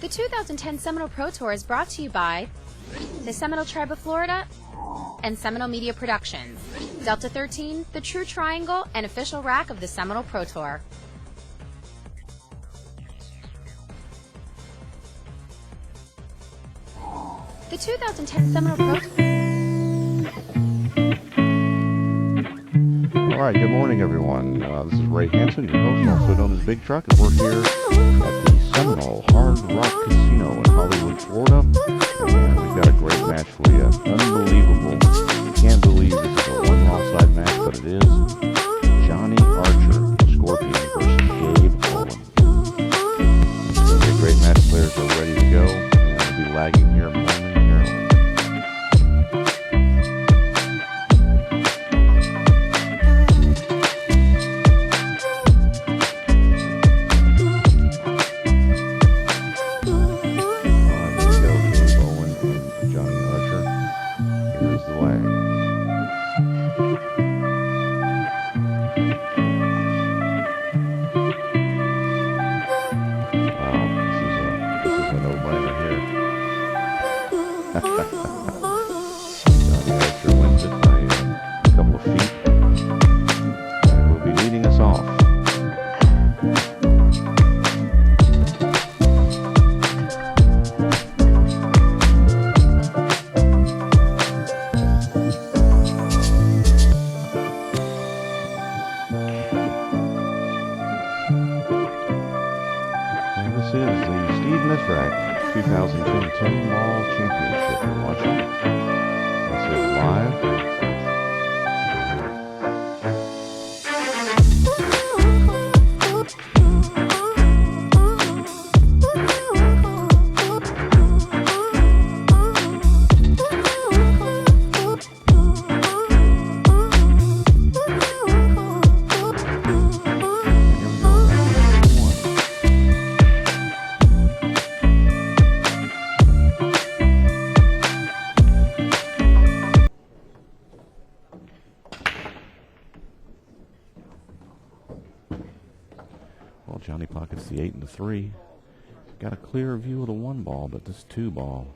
The 2010 Seminole Pro Tour is brought to you by the Seminole Tribe of Florida and Seminole Media Productions. Delta 13, the True Triangle, and official rack of the Seminole Pro Tour. The 2010 Seminole Pro Tour. All right, good morning, everyone. This is Ray Hansen, your host, also known as Big Truck, and we're here at the Seminole Hard Rock Casino in Hollywood, Florida. And we've got a great match for you. Unbelievable. You can't believe this is a one-round match, but it is. Johnny Archer, Scorpion, versus Gabe Owen. The great match players are ready to go, and we'll be lagging here momentarily. Johnny Archer wins it by a couple of feet and will be leading us off. And this is the Steve Mizerak 2010 10 Mall Championship you're watching. This is live. Well, Johnny pockets the 8 and the 3. Got a clear view of the 1 ball, but this 2 ball.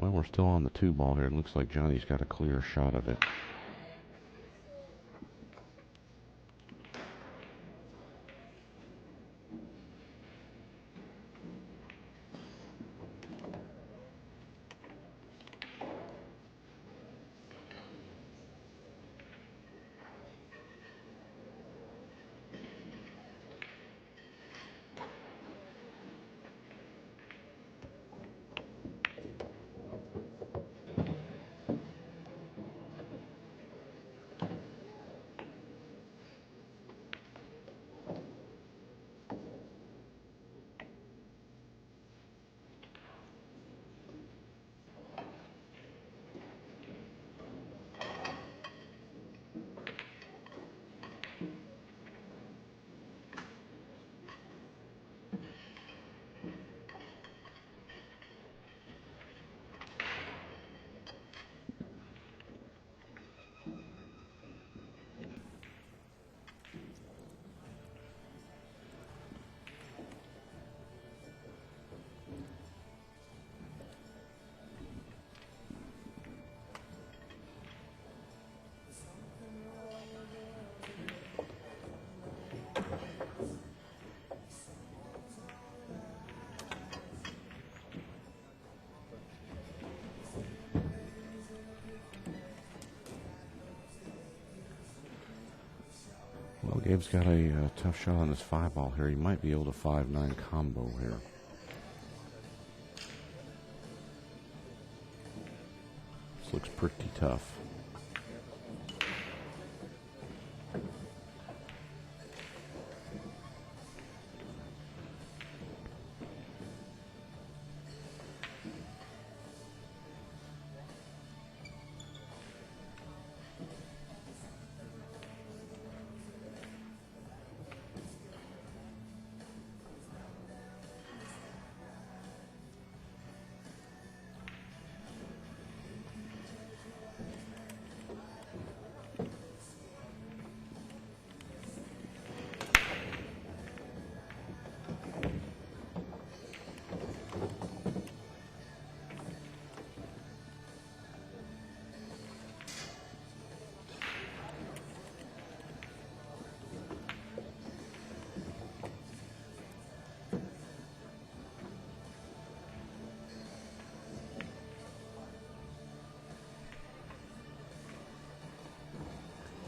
Well, we're still on the 2 ball here. It looks like Johnny's got a clear shot of it. Well, Gabe's got a tough shot on this 5 ball here. He might be able to 5-9 combo here. This looks pretty tough.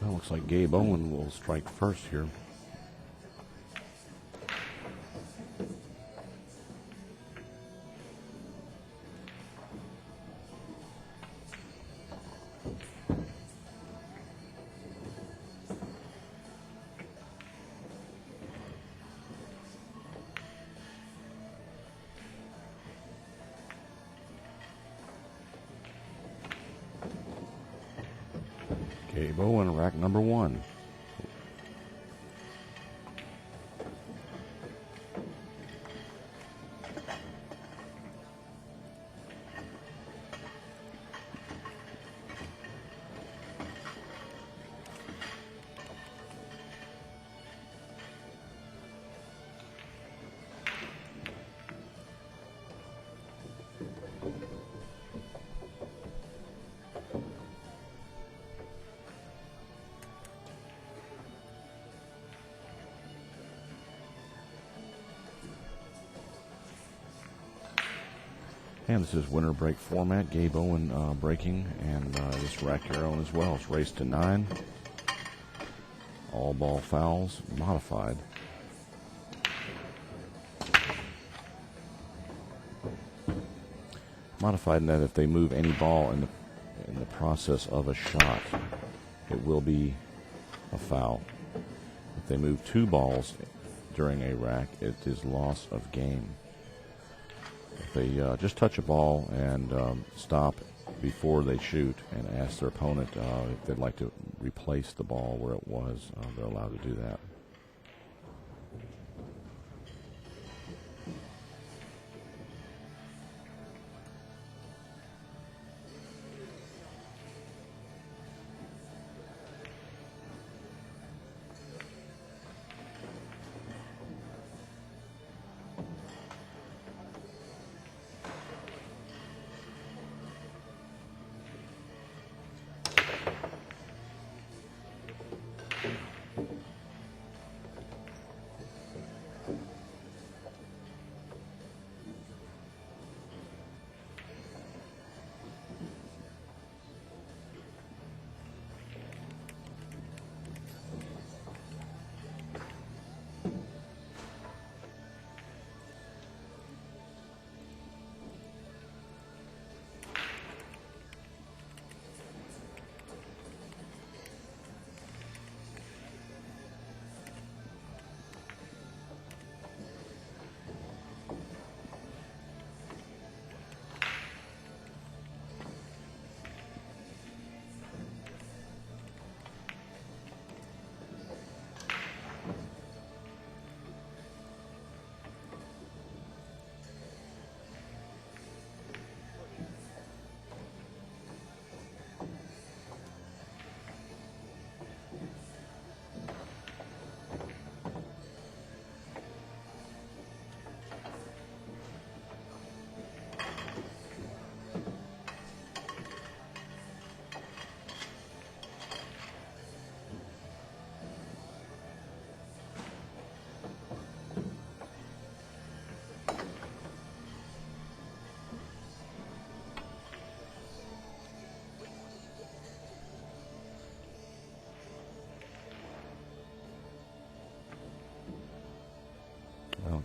Well, looks like Gabe Owen will strike first here. Gabe Owen, rack number 1. And this is winter break format. Gabe Owen breaking, and this rack here on as well. It's race to 9. All ball fouls modified. Modified in that if they move any ball in the process of a shot, it will be a foul. If they move 2 balls during a rack, it is loss of game. If they just touch a ball and stop before they shoot and ask their opponent if they'd like to replace the ball where it was, they're allowed to do that.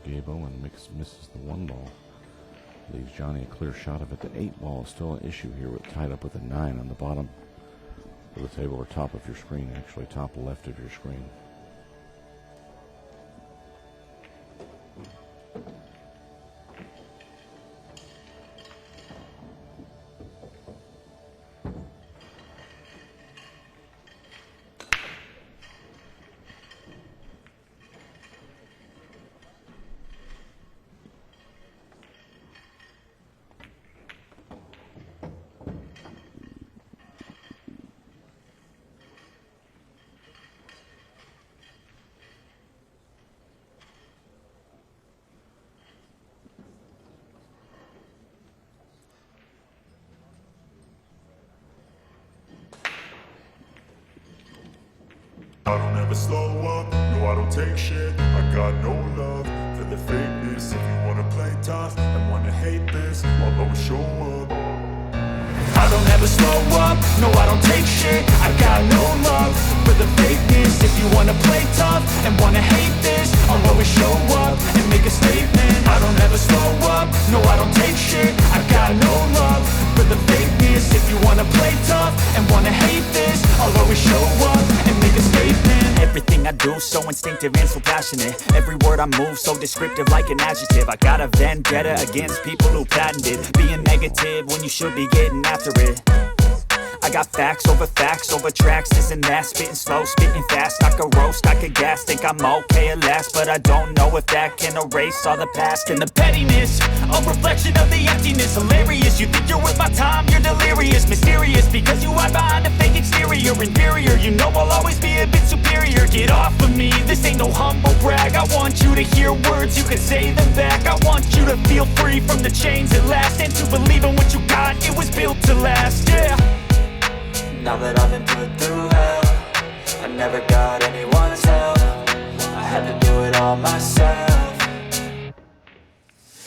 Gabe Owen misses the 1 ball. Leaves Johnny a clear shot of it. The 8 ball is still an issue here, tied up with a 9 on the bottom of the table, or top of your screen, actually, top left of your screen. I don't ever slow up, no I don't take shit. I got no love for the fakeness. If you wanna play tough and wanna hate this, I'll always show up. I don't ever slow up, no I don't take shit. I got no love for the fakeness. If you wanna play tough and wanna hate this, I'll always show up and make a statement. I don't ever slow up, no I don't take shit. I got no love for the fakeness. If you wanna play tough and wanna hate this, I'll always show up and make a statement. Everything I do so instinctive and so passionate. Every word I move so descriptive like an adjective. I got a vendetta against people who patented being negative when you should be getting after it. I got facts over tracks, this and that. Spitting slow, spitting fast, I could roast, I could gas. Think I'm okay at last, but I don't know if that can erase all the past. And the pettiness, a reflection of the emptiness. Hilarious, you think you're worth my time, you're delirious. Mysterious, because you hide behind a fake exterior. Inferior, you know I'll always be a bit superior. Get off of me, this ain't no humble brag. I want you to hear words, you can say them back. I want you to feel free from the chains at last, and to believe in what you got, it was built to last, yeah. Now that I've been put through hell, I never got anyone's help. I had to do it all myself.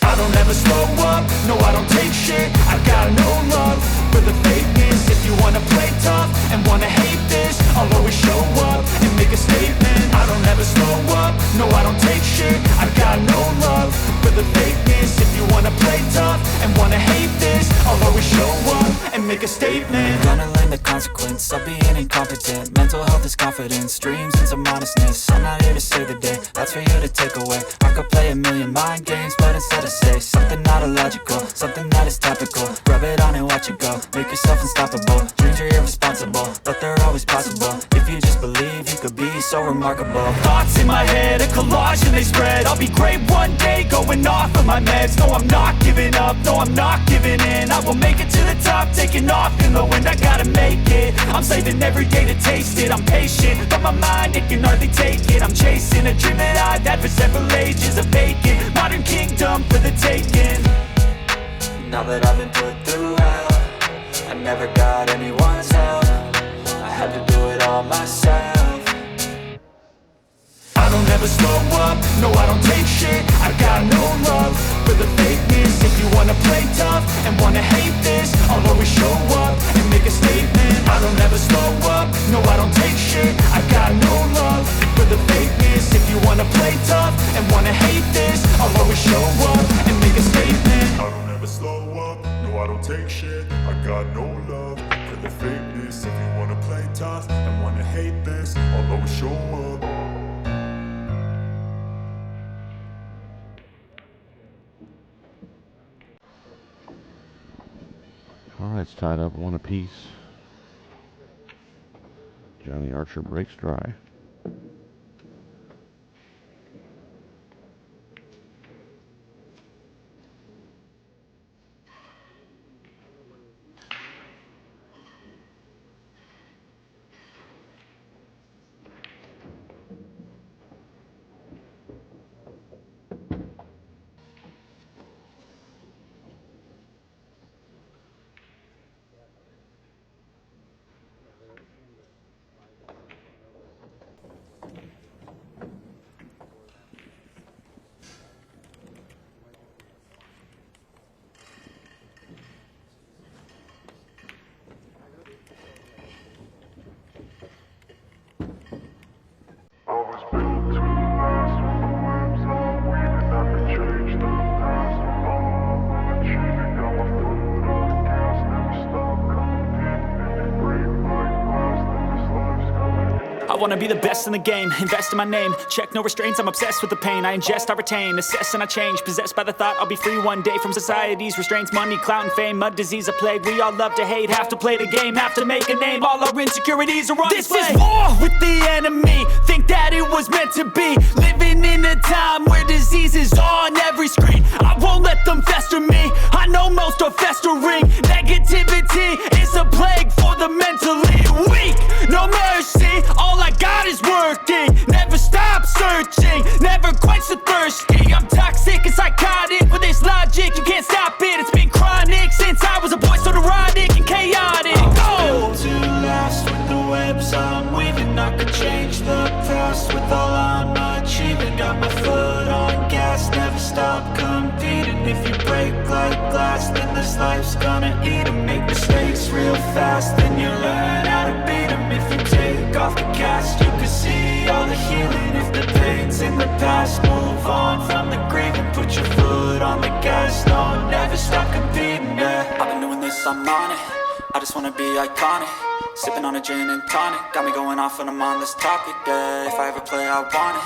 I don't ever slow up, no I don't take shit. I got no love for the fakeness. If you wanna play tough and wanna hate this, I'll always show up and make a statement. I don't ever slow up, no I don't take shit. I got no love for the fakeness. If you wanna play tough and wanna hate this, I'll always show up and make a statement. Gonna learn the consequence of being incompetent. Mental health is confidence, dreams and some honestness. I'm not here to save the day, that's for you to take away. I could play a million mind games, but instead I say something not illogical, something that is topical. Rub it on and watch it go, make yourself unstoppable. Dreams are irresponsible, but they're always possible. If you just believe, you could be so remarkable. Thoughts in my head, a collage and they spread. I'll be great one day, going off of my meds. No, I'm not giving up, no, I'm not giving in. I will make it to the top, taking off in the wind. I gotta make it, I'm saving every day to taste it. I'm patient, but my mind, it can hardly take it. I'm chasing a dream that I've had for several ages. A vacant, modern kingdom for the taking. Now that I've been put through hell, I never got anyone's help. I had to do it all myself. I don't ever slow up, no I don't take shit. I got no love for the fakeness. If you wanna play tough and wanna hate this, I'll always show up and make a statement. I don't ever slow up, no I don't take shit. I got no love for the fakeness. If you wanna play tough and wanna hate this, I'll always show up and make a statement. I don't ever slow up, no I don't take shit. I got no love for the fakeness. If you wanna play tough and wanna hate this, I'll always show up. All right, it's tied up 1 apiece. Johnny Archer breaks dry. wanna be the best in the game, invest in my name, check no restraints, I'm obsessed with the pain. I ingest, I retain, assess and I change, possessed by the thought I'll be free one day from society's restraints. Money, clout and fame, mud, disease, a plague. We all love to hate, have to play the game, have to make a name. All our insecurities are on display. This is war with the enemy, think that it was meant to be. Living in a time where disease is on every screen. I won't let them fester me, I know most are festering. Negativity is a plague for the mentally weak. No mercy, all I got is working. Never stop searching, never quench the thirsty. I'm toxic and psychotic, with this logic you can't stop it. It's been chronic since I was a boy, so neurotic and chaotic. Built to last with the webs I'm weaving. I could change the past with all I'm achieving. Got my foot on gas, never stop competing. If you break like glass, then this life's gonna eat 'em. Make mistakes real fast, then you learn how to beat 'em. If you take off the cast, you can see all the healing. If the pain's in the past, move on from the grieving. Put your foot on the gas, no, never stop competing, yeah. I've been doing this, I'm on it, I just wanna be iconic. Sipping on a gin and tonic, got me going off when I'm on this topic, yeah. If I ever play, I want it,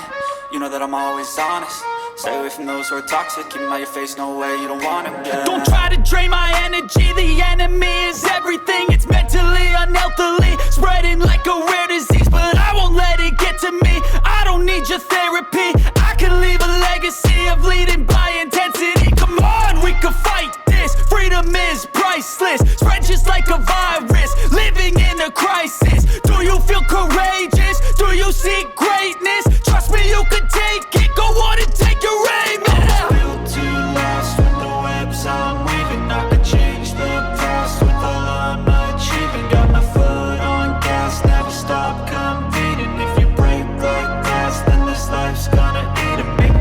you know that I'm always honest. Stay away from those who are toxic, keep them out your face, no way, you don't want it, yeah. Don't try to drain my energy, the enemy is everything. It's mentally, unhealthily, spreading like a rare disease. But I won't let it get to me, I don't need your therapy. I can leave a legacy of leading by intensity. Come on, we can fight this, freedom is priceless. Spread just like a virus, living in a crisis. Do you feel courageous? Do you seek greatness? Trust me, you can take it, go on and take your aim, yeah. Built to last with the webs I'm weaving. I could change the past with all I'm achieving. Got my foot on gas, never stop competing. If you break like glass, then this life's gonna eat 'em. Make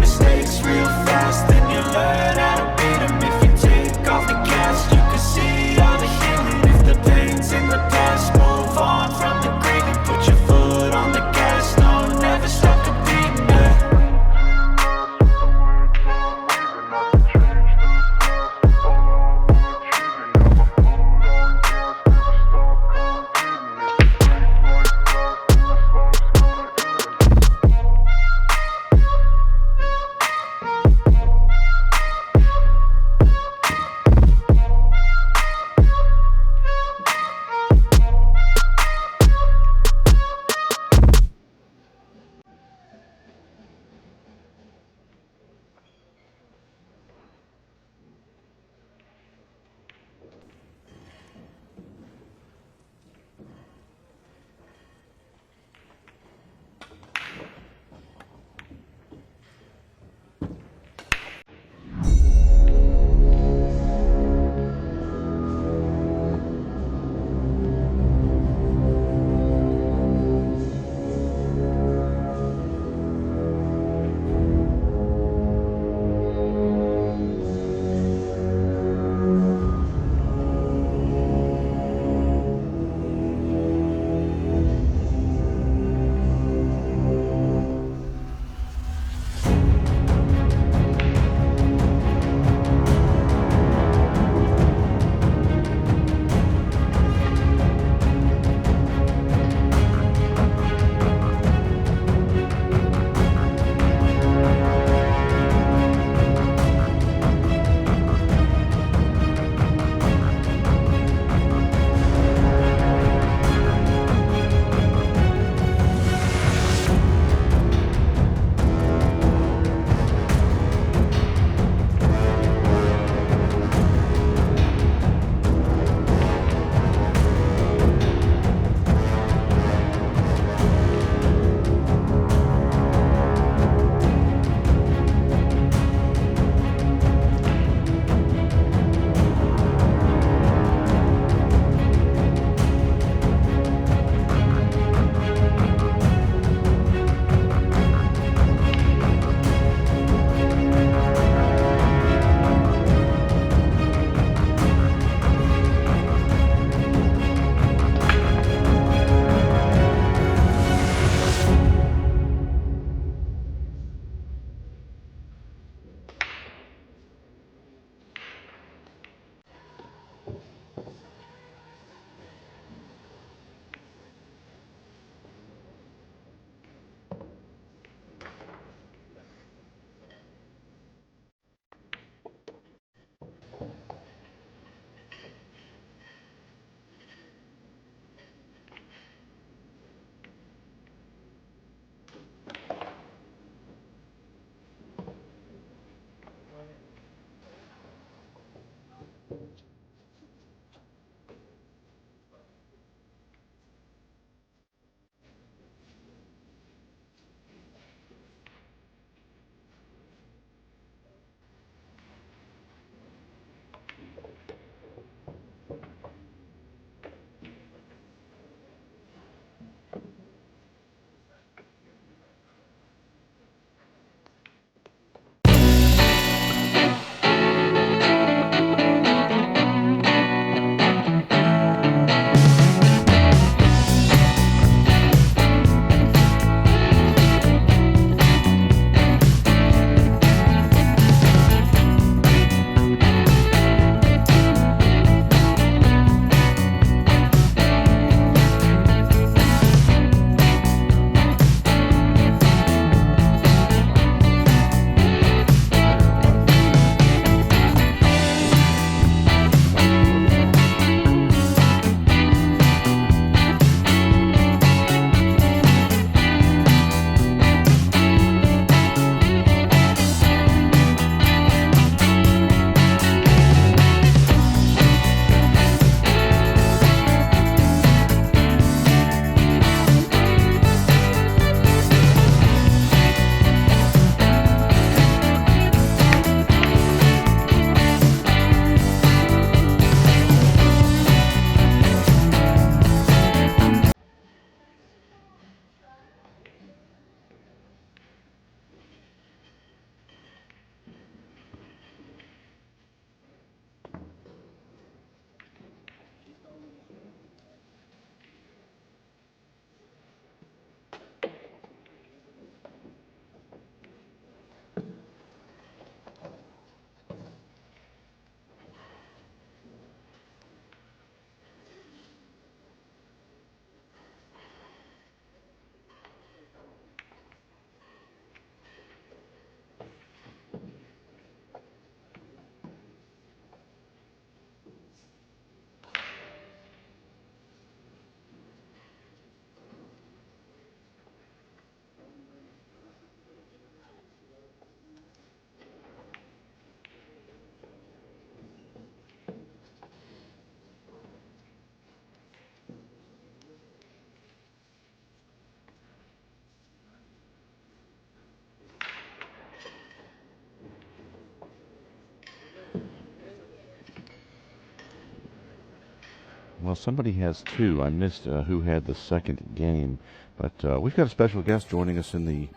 Well, somebody has two. I missed who had the second game. But we've got a special guest joining us in the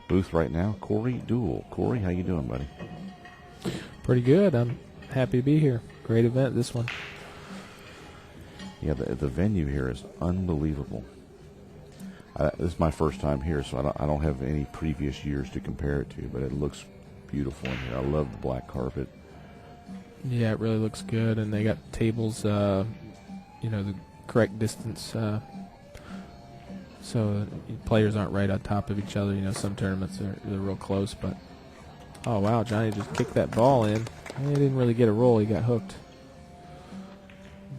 booth right now, Corey Duell. Corey, how you doing, buddy? Pretty good. I'm happy to be here. Great event, this one. Yeah, the venue here is unbelievable. This is my first time here, so I don't have any previous years to compare it to, but it looks beautiful in here. I love the black carpet. Yeah, it really looks good, and they got tables, the correct distance, so players aren't right on top of each other. You know, some tournaments they're real close, but oh wow, Johnny just kicked that ball in. He didn't really get a roll; he got hooked.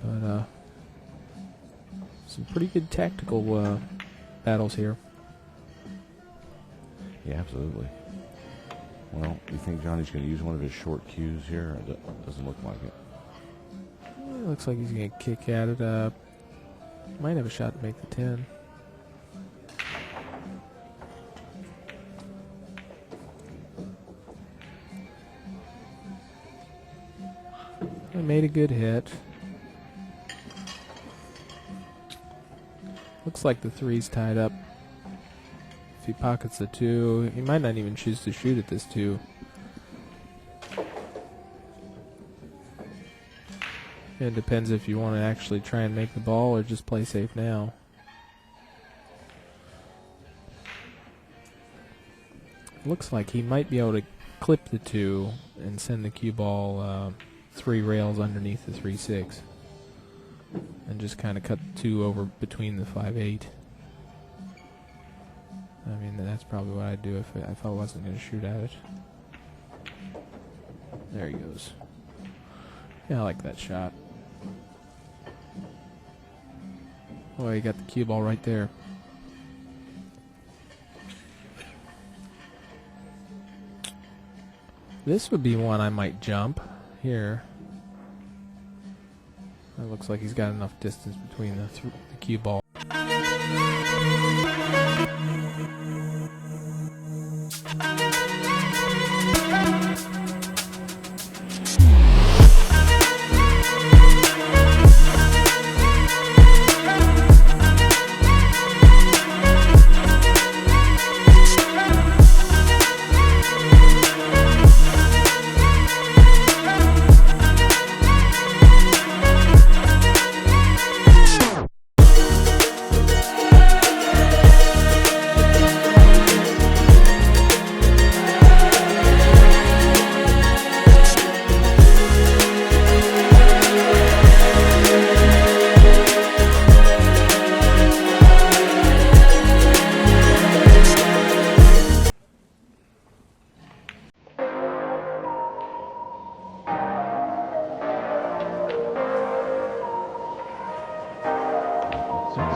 But some pretty good tactical battles here. Yeah, absolutely. Well, you think Johnny's going to use one of his short cues here? It doesn't look like it. It looks like he's going to kick at it. Might have a shot to make the 10. He made a good hit. Looks like the 3's tied up. If he pockets the 2, he might not even choose to shoot at this 2. It depends if you want to actually try and make the ball or just play safe now. Looks like he might be able to clip the 2 and send the cue ball 3 rails underneath the 3-6. And just kind of cut the 2 over between the 5-8. I mean, that's probably what I'd do if I wasn't going to shoot at it. There he goes. Yeah, I like that shot. Oh, he got the cue ball right there. This would be one I might jump here. It looks like he's got enough distance between the cue ball.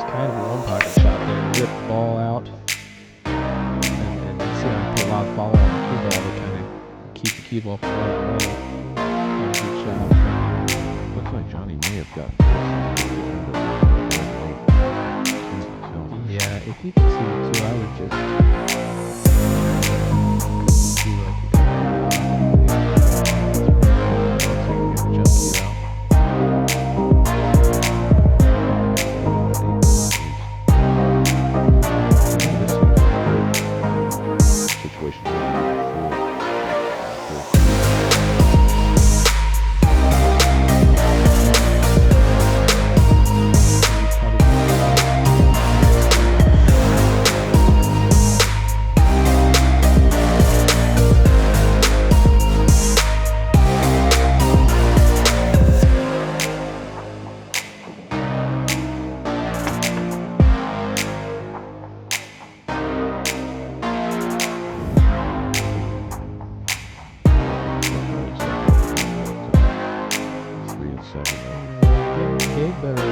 Kind of a one-pocket shot there. Rip the ball out. And see how he put a lot of follow on the cue ball to kind of keep the cue ball from running away. That was a good shot. Looks like Johnny may have got. Yeah, if you can see the 2, I would just do like a jump cue out. Gabe better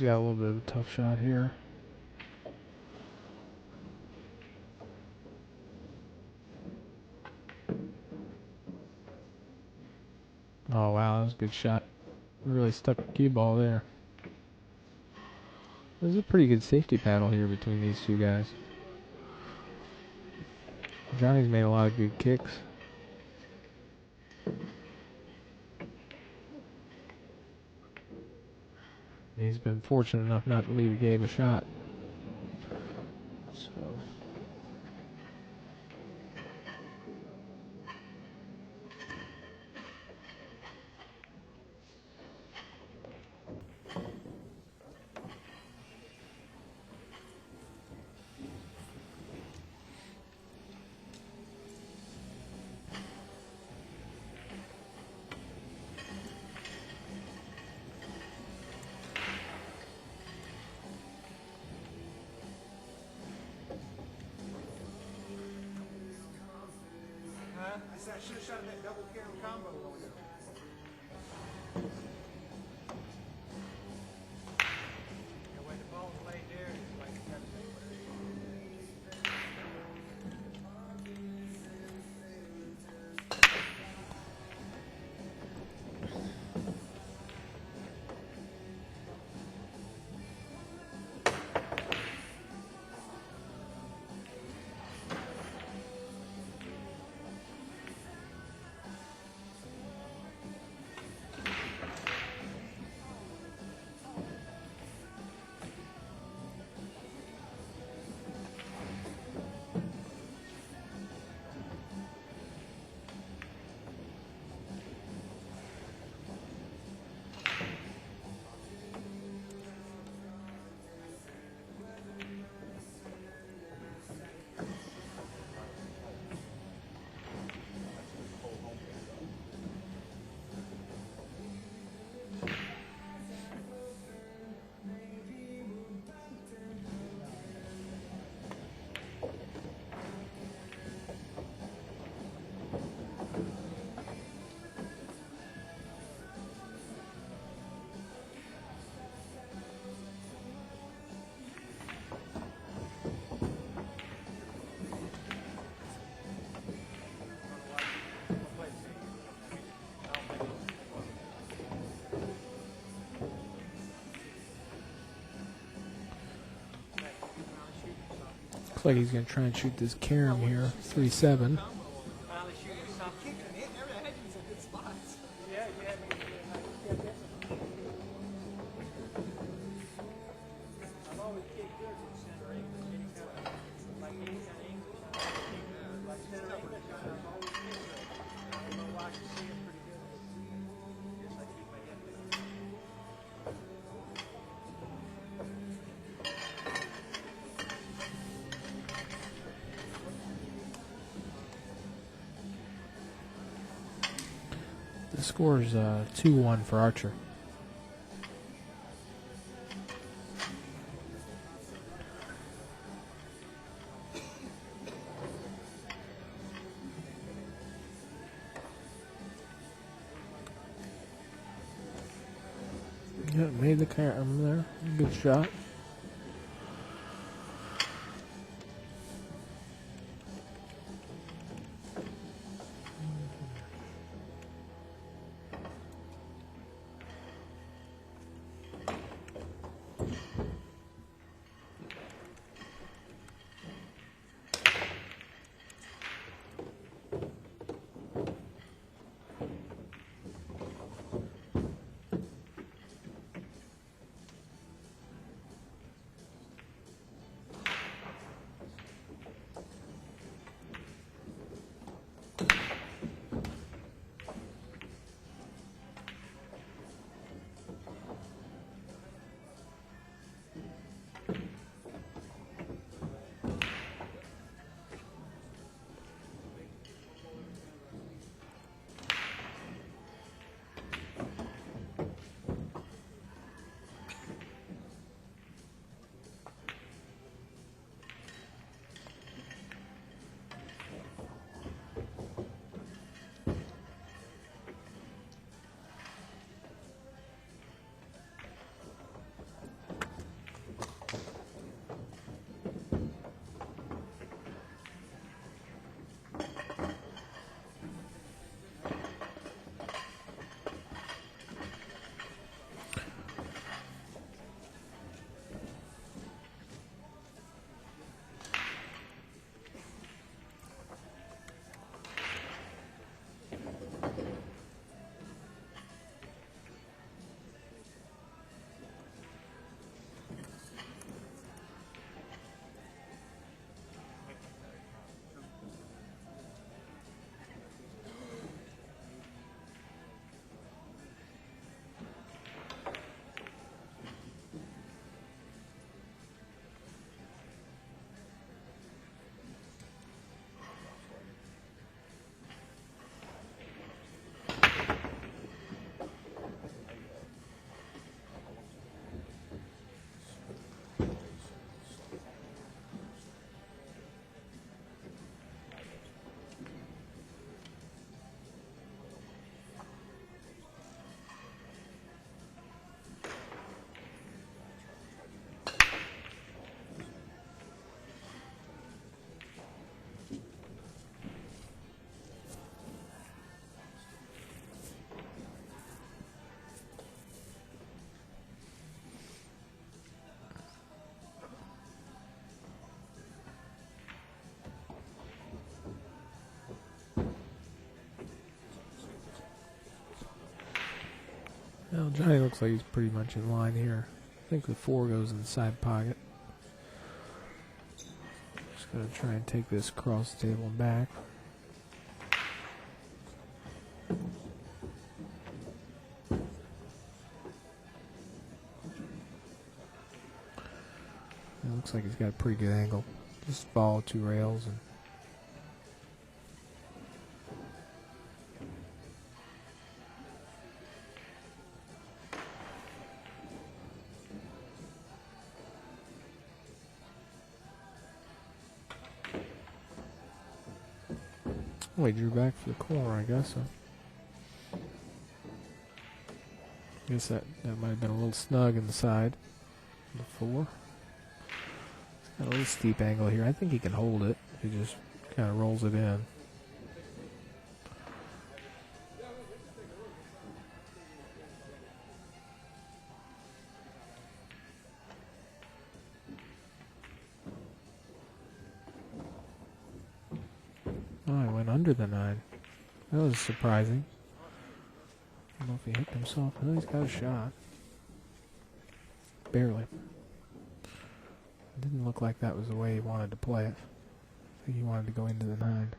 got a little bit of a tough shot here. Oh wow, that was a good shot. Really stuck the cue ball there. There's a pretty good safety battle here between these two guys. Johnny's made a lot of good kicks. He's been fortunate enough not to leave Gabe a shot. So. I should have shot that double carry combo over there. And when the ball's laid there, it's like you gotta take whatever you want. Looks like he's going to try and shoot this carom here. 3-7. The score is 2-1 for Archer. Yeah, made the carom there. Good shot. Well, Johnny looks like he's pretty much in line here. I think the 4 goes in the side pocket. Just going to try and take this across the table and back. It looks like he's got a pretty good angle. Just follow 2 rails and oh, he drew back for the corner, I guess. So. I guess that might have been a little snug in the side. The 4. It's got a little steep angle here. I think he can hold it. He just kind of rolls it in. Oh, I went under the 9. That was surprising. I don't know if he hit himself. I know he's got a shot. Barely. It didn't look like that was the way he wanted to play it. I think he wanted to go into the 9.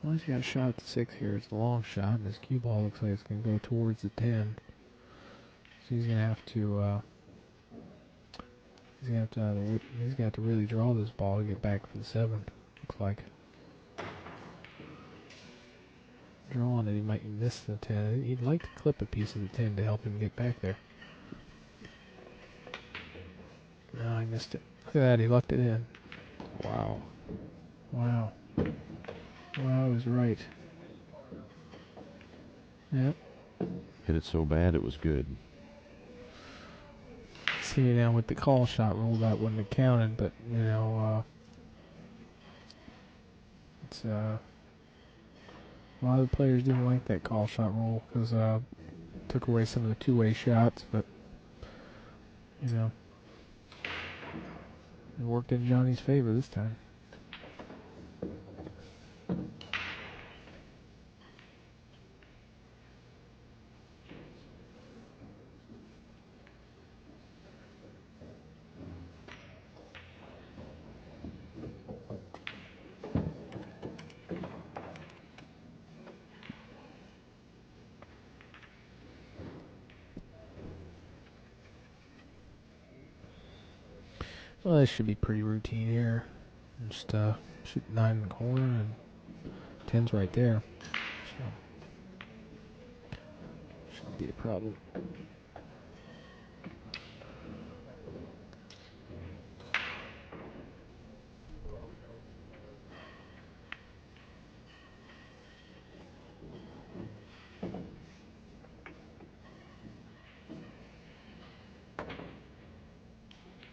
Well, he's got a shot at the 6 here. It's a long shot, and his cue ball looks like it's going to go towards the 10. So he's going to have to, he's going to have to really draw this ball to get back for the 7. Looks like. Drawing it, he might miss the 10. He'd like to clip a piece of the 10 to help him get back there. No, I missed it. Look at that, he lucked it in. Wow. Wow. Wow, I was right. Yep. Hit it so bad it was good. See, now with the call shot rule, that wouldn't have counted, but, you know, it's, a lot of the players didn't like that call shot rule because took away some of the two-way shots, but, you know, it worked in Johnny's favor this time. Well, this should be pretty routine here. Just shoot 9 in the corner and 10's right there. So, shouldn't be a problem.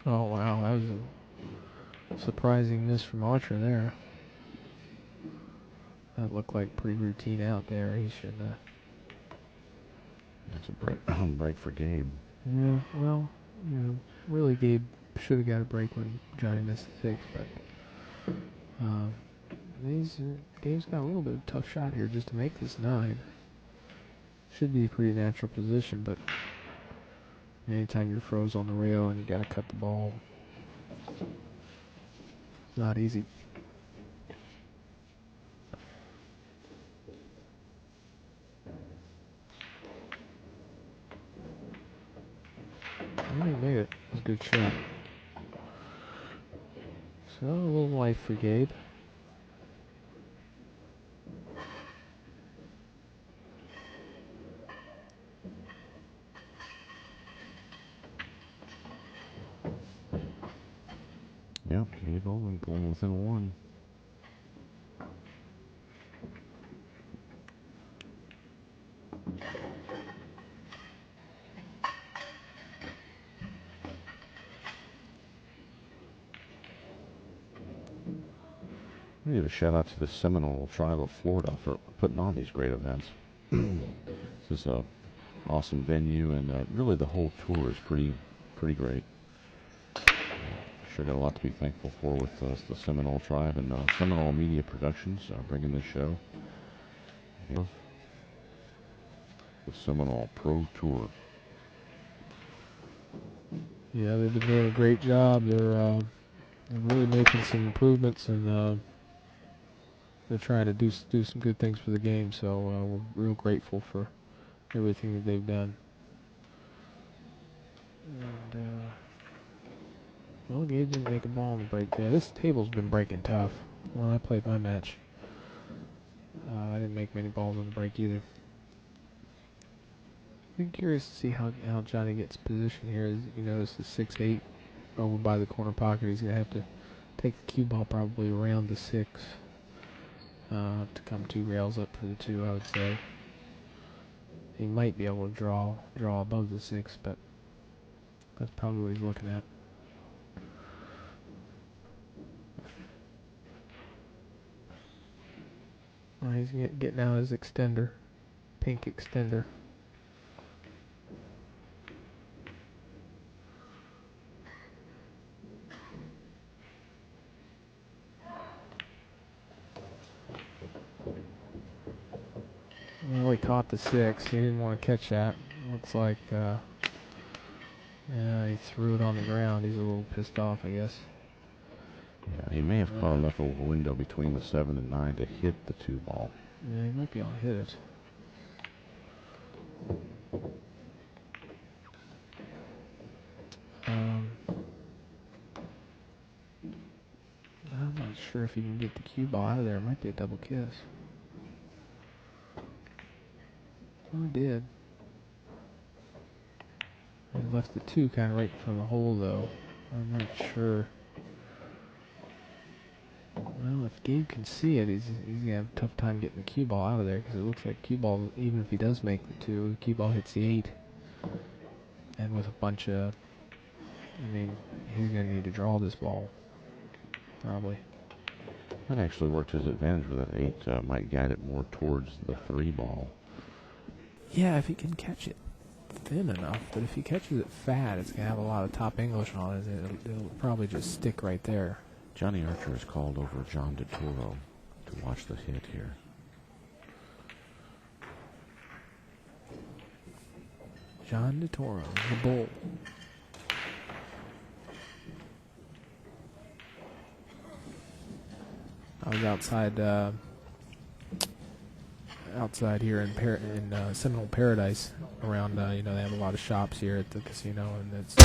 Oh wow, that was a surprising miss from Archer there. That looked like pretty routine out there. He should That's a break for Gabe. Yeah, well, you know, really Gabe should have got a break when Johnny missed the 6, but Gabe's got a little bit of a tough shot here just to make this 9. Should be a pretty natural position, but anytime you're froze on the rail and you gotta cut the ball, it's not easy. He made it. It was a good shot. So, a little life for Gabe. Yep, Gabe Owen going within 1. We give a shout out to the Seminole Tribe of Florida for putting on these great events. This is a awesome venue, and really the whole tour is pretty great. sure got a lot to be thankful for with the Seminole Tribe and Seminole Media Productions bringing this show. The Seminole Pro Tour. Yeah, they've been doing a great job. They're really making some improvements, and they're trying to do some good things for the game. So we're real grateful for everything that they've done. And well, Gabe didn't make a ball on the break there. This table's been breaking tough. When I played my match, I didn't make many balls on the break either. I'm curious to see how Johnny gets positioned here. As you notice, the 6-8 over by the corner pocket. He's gonna have to take the cue ball probably around the 6 to come 2 rails up for the 2. I would say he might be able to draw above the 6, but that's probably what he's looking at. He's getting out his extender, pink extender. Well, he caught the 6. He didn't want to catch that. Looks like, yeah, he threw it on the ground. He's a little pissed off, I guess. Yeah, he may have caught enough of a window between the 7 and 9 to hit the 2 ball. Yeah, he might be able to hit it. I'm not sure if he can get the cue ball out of there. It might be a double kiss. Oh, he did. He left the 2 kind of right in front of the hole, though. I'm not sure. Well, if Gabe can see it, he's going to have a tough time getting the cue ball out of there, because it looks like cue ball, even if he does make the 2, the cue ball hits the 8. And with a bunch of, I mean, he's going to need to draw this ball. Probably. That actually worked to his advantage with that 8. Might guide it more towards the 3 ball. Yeah, if he can catch it thin enough, but if he catches it fat, it's going to have a lot of top English on it. It'll probably just stick right there. Johnny Archer has called over John DeToro to watch the hit here. John DeToro, the bull. I was outside here in Seminole Paradise around, they have a lot of shops here at the casino, and it's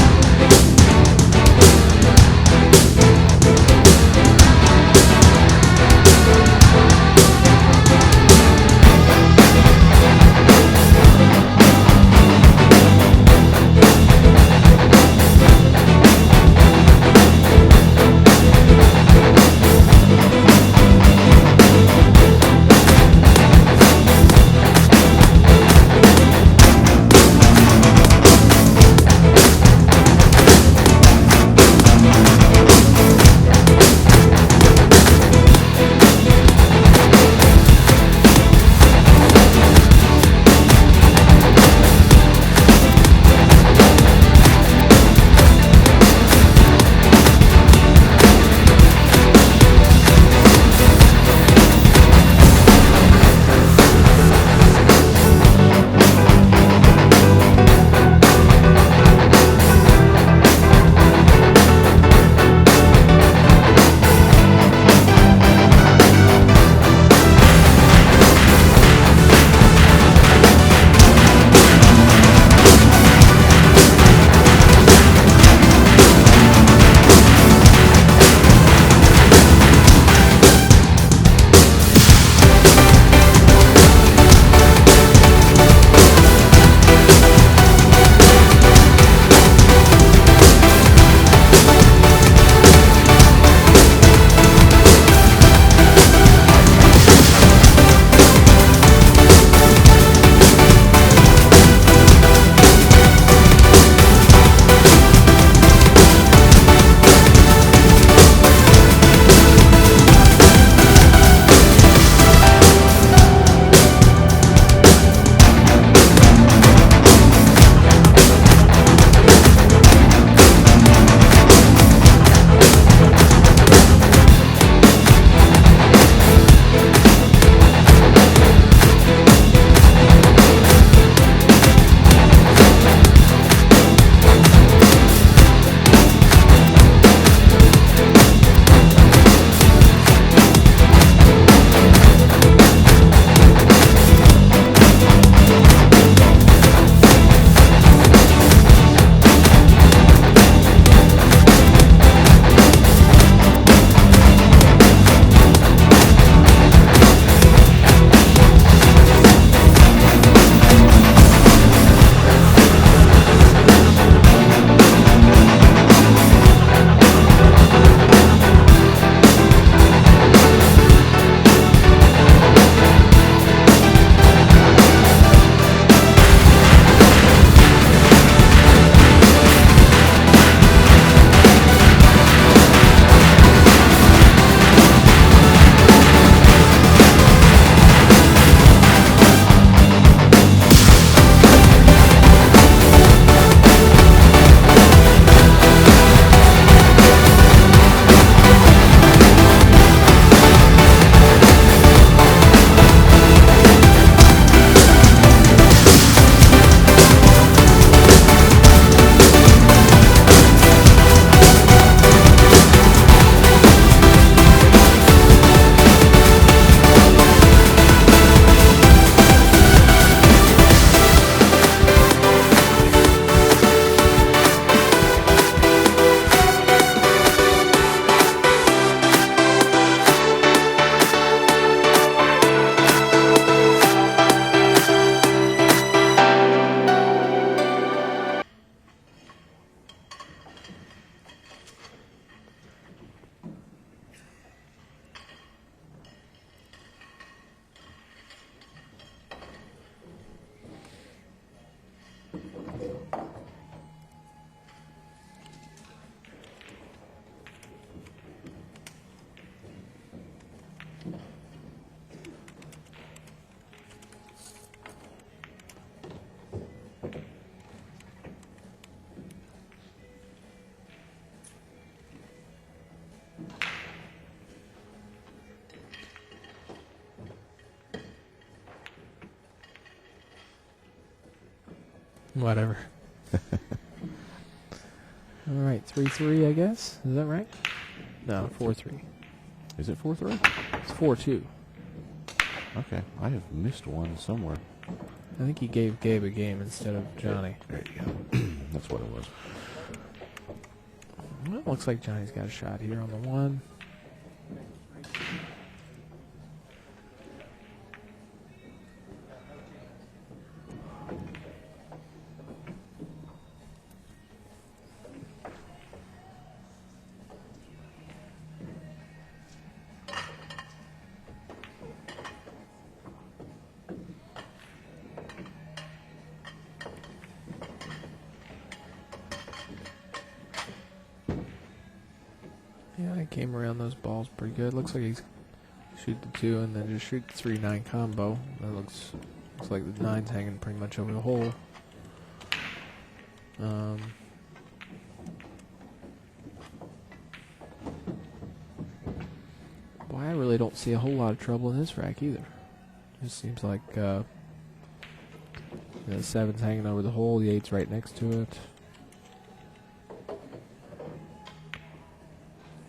Whatever. All right, 3-3, I guess. Is that right? No, 4-3. Is it 4-3? It's 4-2. Okay, I have missed one somewhere. I think he gave Gabe a game instead of Johnny. There you go. That's what it was. Well, it looks like Johnny's got a shot here on the 1. Yeah, I came around those balls pretty good. Looks like he's shoot the 2 and then just shoot the 3-9 combo. That looks like the 9's hanging pretty much over the hole. Boy, I really don't see a whole lot of trouble in this rack either. Just seems like the 7's hanging over the hole, the 8's right next to it.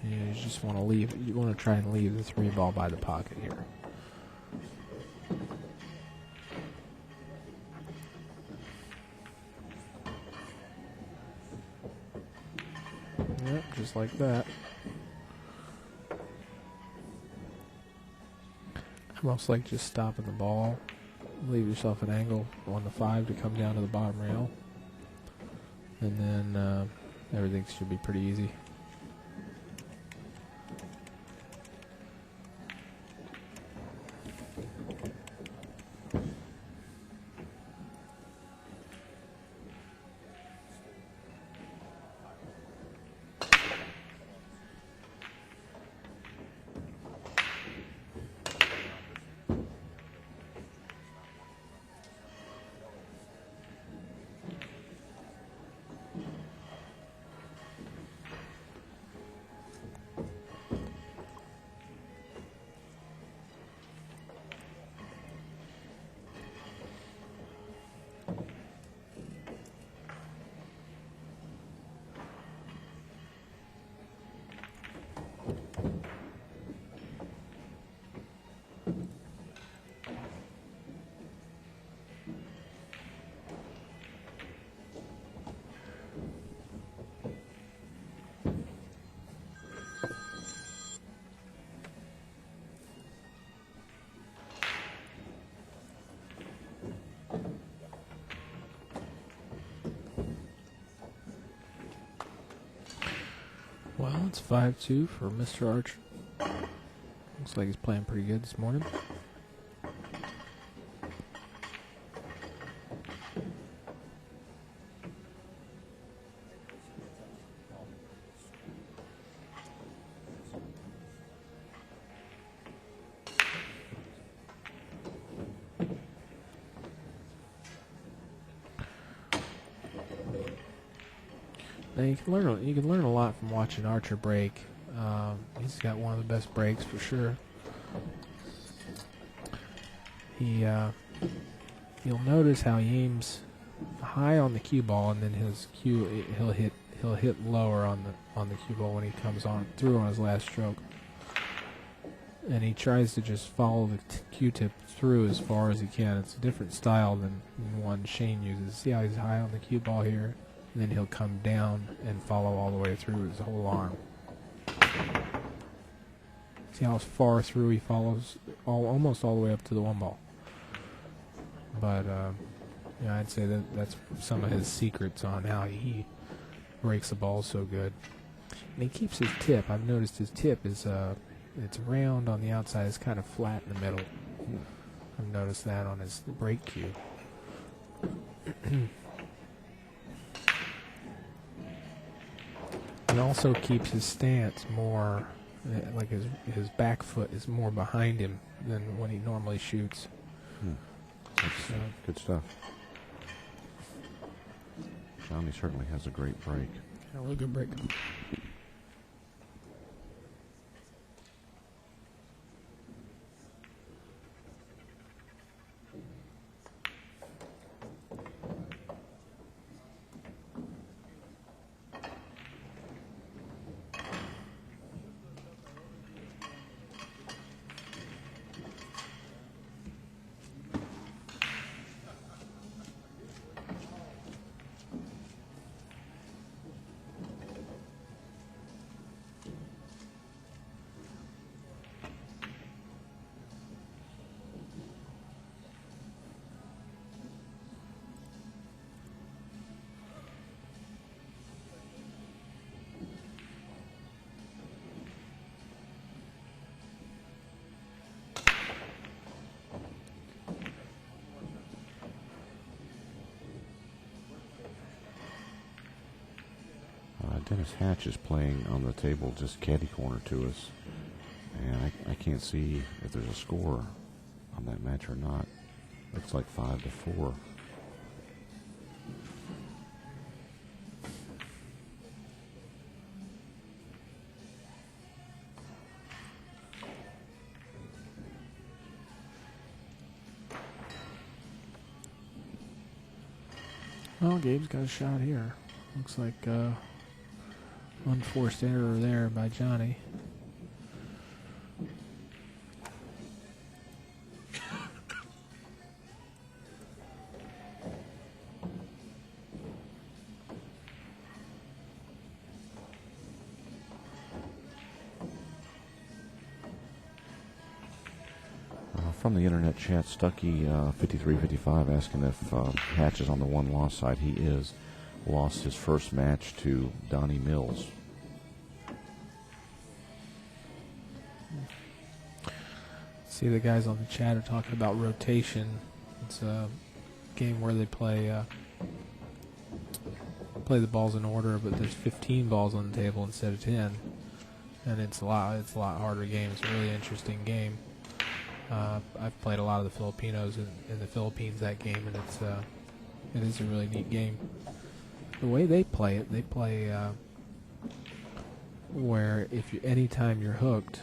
You just want to leave. You want to try and leave the 3 ball by the pocket here. Yep, just like that. Almost like just stopping the ball. Leave yourself an angle on the 5 to come down to the bottom rail. And then everything should be pretty easy. Well, it's 5-2 for Mr. Archer. Looks like he's playing pretty good this morning. Now you can learn a lot from watching Archer break. He's got one of the best breaks for sure. You'll notice how he aims high on the cue ball, and then he'll hit lower on the cue ball when he comes on through on his last stroke. And he tries to just follow the cue tip through as far as he can. It's a different style than one Shane uses. See how he's high on the cue ball here? And then he'll come down and follow all the way through his whole arm. See how far through he follows, almost all the way up to the 1 ball. But yeah, I'd say that's some of his secrets on how he breaks the ball so good. And he keeps his tip. I've noticed his tip is it's round on the outside. It's kind of flat in the middle. I've noticed that on his break cue. He also keeps his stance more, like his back foot is more behind him than when he normally shoots. So, good stuff. Johnny certainly has a great break. Yeah, real good break. Dennis Hatch is playing on the table just caddy corner to us, and I can't see if there's a score on that match or not. Looks like 5-4. Well, Gabe's got a shot here. Looks like unforced error there by Johnny. From the internet chat, Stucky5355 asking if Hatch is on the one-loss side. He is. Lost his first match to Donnie Mills. See, the guys on the chat are talking about rotation. It's a game where they play the balls in order, but there's 15 balls on the table instead of 10, and it's a lot harder game. It's a really interesting game. I've played a lot of the Filipinos in the Philippines that game, and it is a really neat game. The way they play it, where anytime you're hooked,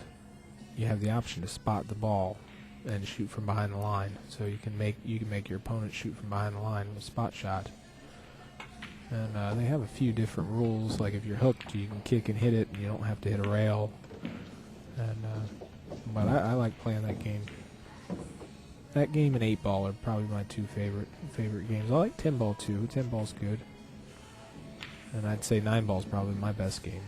you have the option to spot the ball and shoot from behind the line. So you can make your opponent shoot from behind the line with a spot shot. And they have a few different rules. Like if you're hooked, you can kick and hit it, and you don't have to hit a rail. And but I like playing that game. That game and 8-ball are probably my two favorite games. I like 10-ball too. 10-ball's good. And I'd say 9-ball's probably my best game.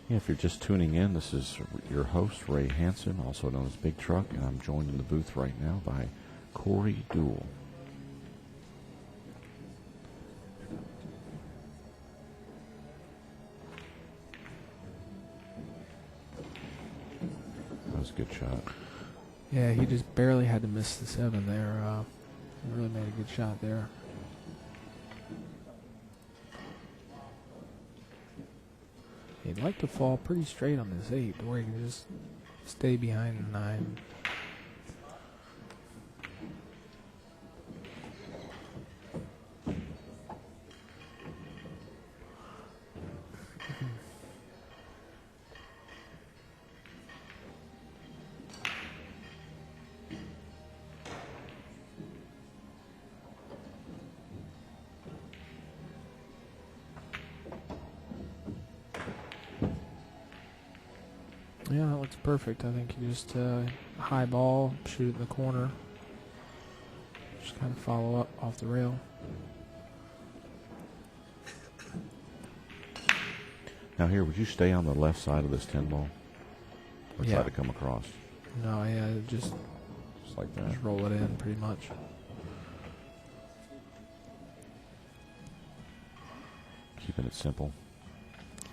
If you're just tuning in, this is your host, Ray Hansen, also known as Big Truck, and I'm joined in the booth right now by Corey Duell. That was a good shot. Yeah, he just barely had to miss the 7 there. He really made a good shot there. He'd like to fall pretty straight on this 8, where he can just stay behind the 9. Yeah, that looks perfect. I think you just high ball, shoot it in the corner. Just kind of follow up off the rail. Now here, would you stay on the left side of this 10-ball? Or try to come across? No, yeah, just like that. Just roll it in pretty much. Keeping it simple.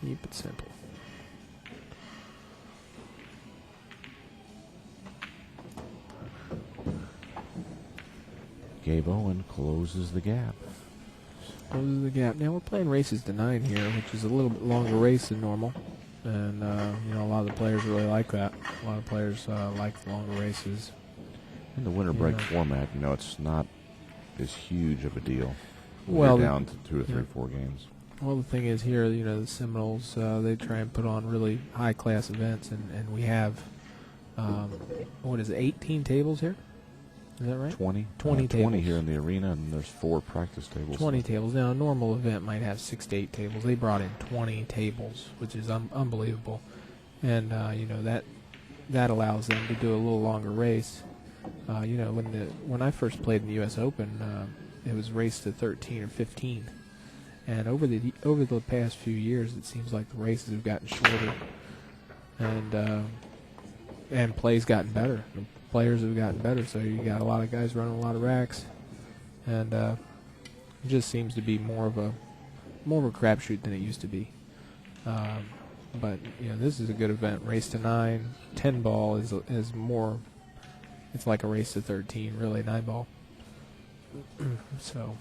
Keep it simple. Gabe Owen closes the gap. Closes the gap. Now we're playing races to 9 here, which is a little bit longer race than normal. And, a lot of the players really like that. A lot of players like longer races. In the winter break format, it's not as huge of a deal. Well, We're down to 2 or 3, 4 games. Well, the thing is here, the Seminoles, they try and put on really high-class events, and we have, 18 tables here? Is that right? 20. 20 tables. 20 here in the arena, and there's 4 practice tables. 20 tables. Now, a normal event might have 6 to 8 tables. They brought in 20 tables, which is unbelievable. And, that allows them to do a little longer race. When I first played in the U.S. Open, it was raced to 13 or 15. And over the past few years, it seems like the races have gotten shorter. And And play's gotten better. The players have gotten better, so you got a lot of guys running a lot of racks, and it just seems to be more of a crapshoot than it used to be. But this is a good event. Race to 9, 10 ball is more. It's like a race to 13, really 9 ball. So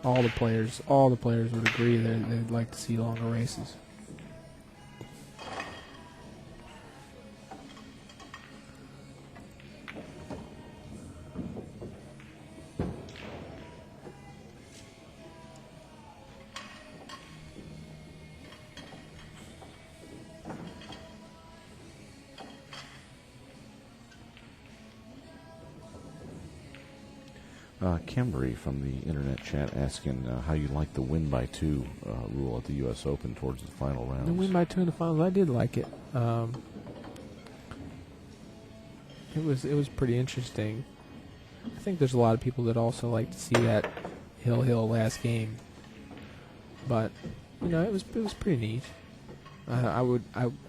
all the players would agree that they'd like to see longer races. Kimberly from the internet chat asking how you like the win by 2 rule at the U.S. Open towards the final rounds. The win by 2 in the finals, I did like it. It was pretty interesting. I think there's a lot of people that also like to see that hill last game, but it was pretty neat. I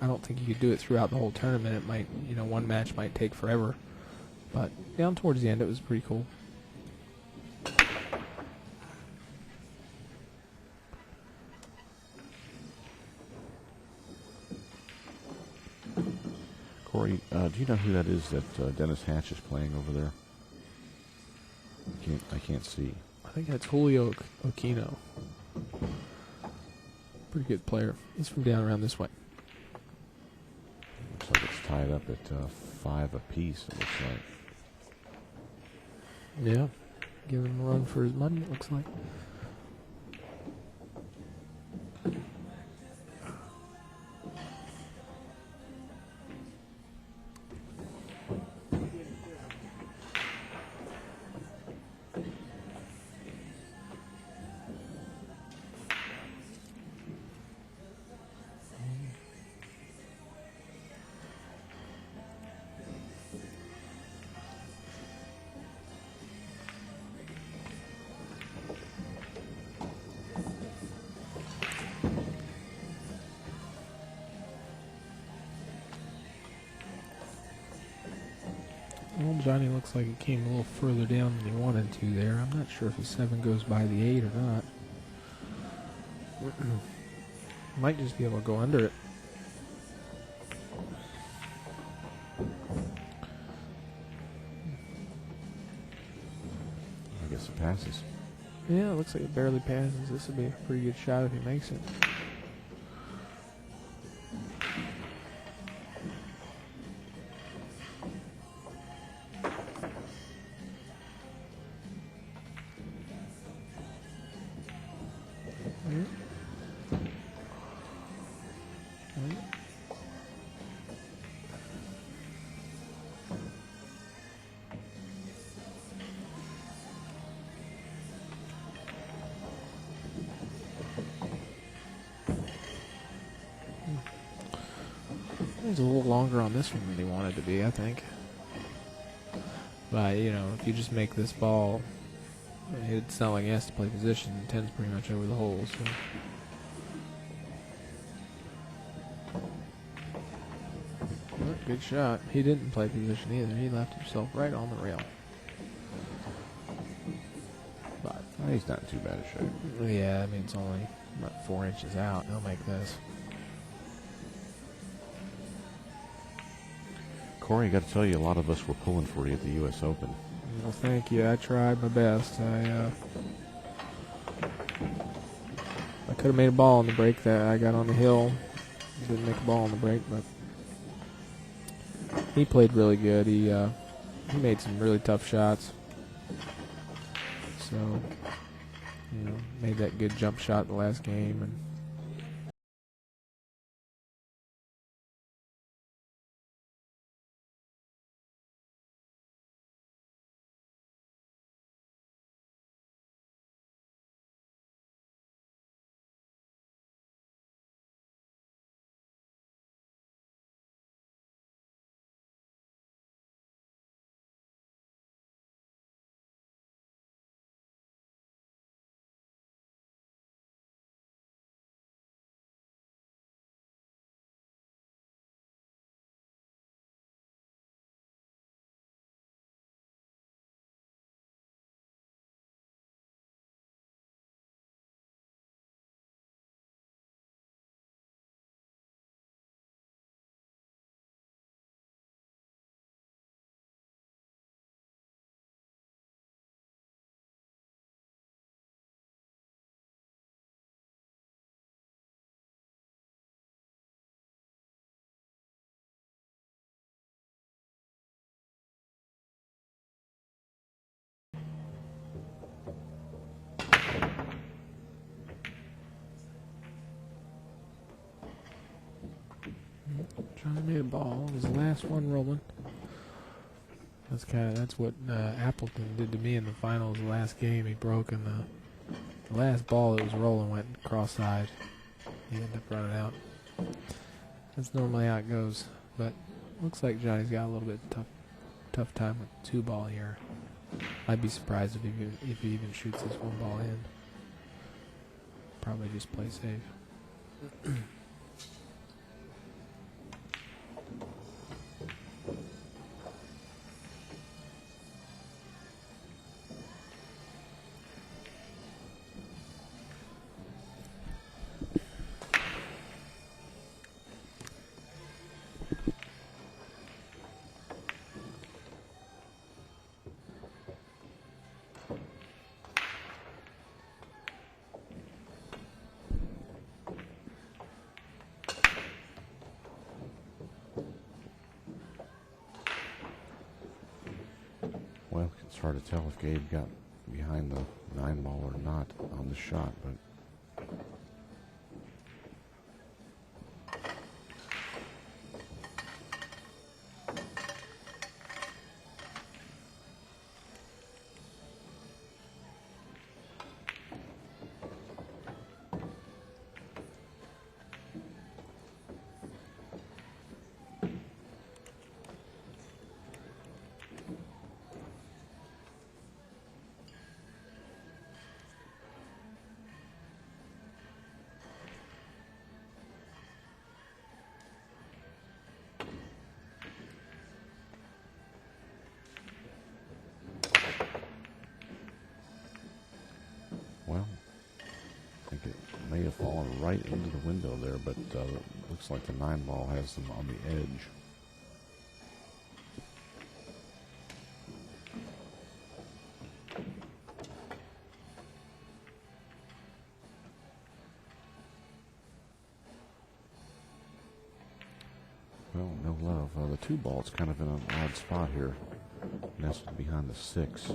don't think you could do it throughout the whole tournament. It might one match might take forever, but down towards the end it was pretty cool. Corey, do you know who that is that Dennis Hatch is playing over there? I can't see. I think that's Julio Aquino. Pretty good player. He's from down around this way. Looks like it's tied up at 5 apiece, it looks like. Yeah. Giving him a run for his money, it looks like. Well, Johnny looks like it came a little further down than he wanted to there. I'm not sure if the 7 goes by the 8 or not. Might just be able to go under it. I guess it passes. Yeah, it looks like it barely passes. This would be a pretty good shot if he makes it. He's a little longer on this one than he wanted to be, I think. But, if you just make this ball, it's not like he has to play position. 10's pretty much over the hole, so. Well, good shot. He didn't play position either. He left himself right on the rail. But He's not in too bad a shape. yeah, I mean, it's only about 4 inches out. He'll make this. Corey, I got to tell you, a lot of us were pulling for you at the U.S. Open. Well, thank you. I tried my best. I could have made a ball on the break that I got on the hill. Didn't make a ball on the break, but he played really good. He made some really tough shots. So, made that good jump shot the last game, and Johnny made a ball. His last one rolling. That's what Appleton did to me in the finals. Last game he broke, and the last ball that was rolling went cross-eyed. He ended up running out. That's normally how it goes, but looks like Johnny's got a little bit tough time with 2-ball here. I'd be surprised if he even shoots this 1 ball in. Probably just play safe. Well, it's hard to tell if Gabe got behind the 9-ball or not on the shot, but well, I think it may have fallen right into the window there, but looks like the 9-ball has them on the edge. Well, no love. The 2-ball's kind of in an odd spot here, nestled behind the 6.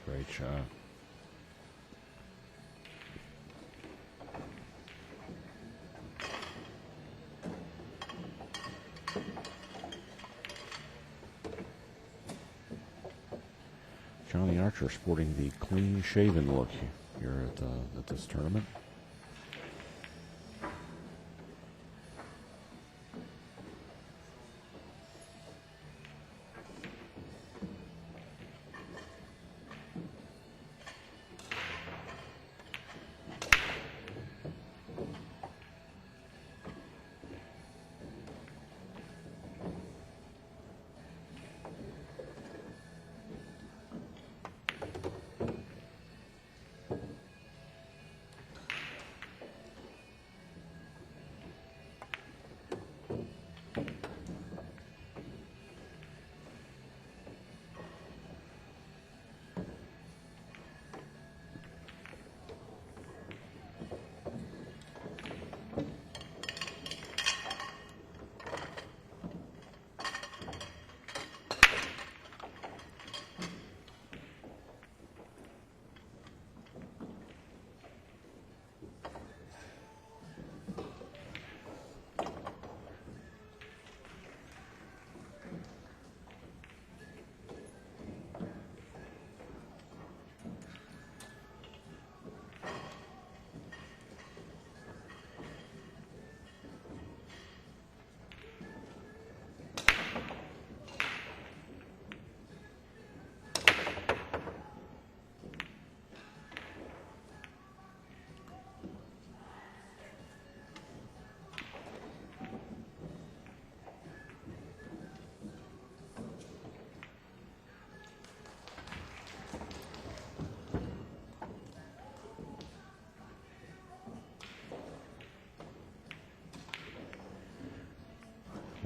Great shot. Johnny Archer sporting the clean-shaven look here at this tournament.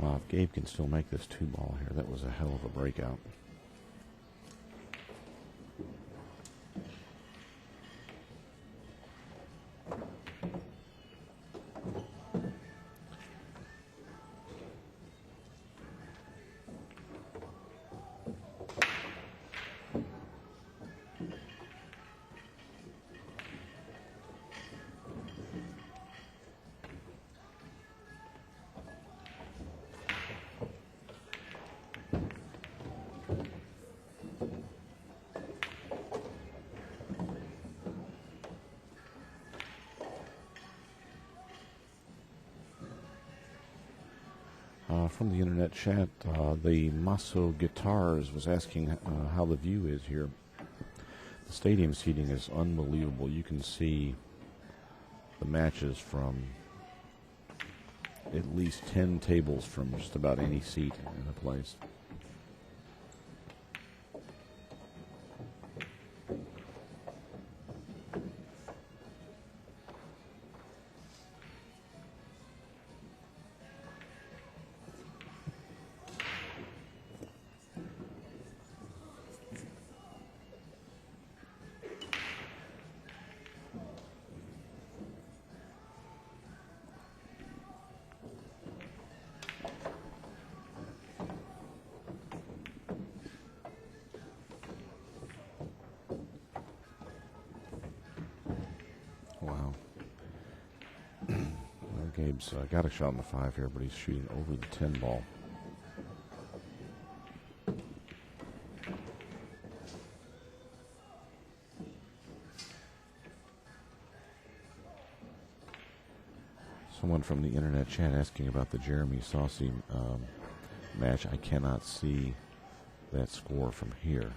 Wow, if Gabe can still make this 2-ball here, that was a hell of a breakout. From the internet chat, the Maso Guitars was asking how the view is here. The stadium seating is unbelievable. You can see the matches from at least 10 tables from just about any seat in the place. Wow. Well, Gabe's got a shot on the 5 here, but he's shooting over the 10 ball. Someone from the internet chat asking about the Jeremy Saucy match. I cannot see that score from here.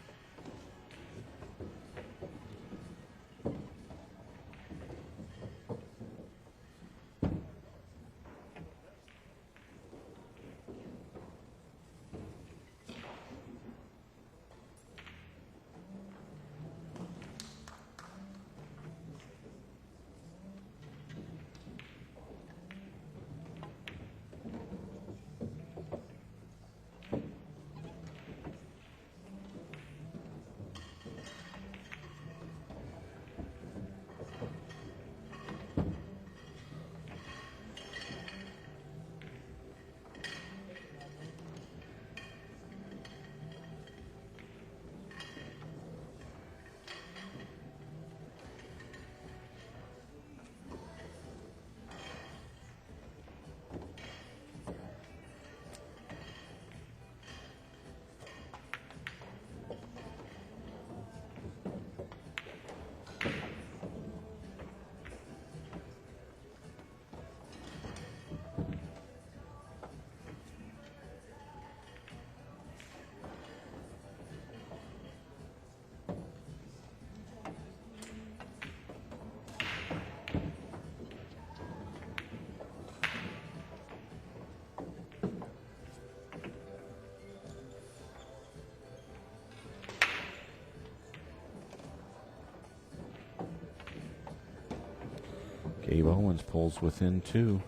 Gabe Owens pulls within 2.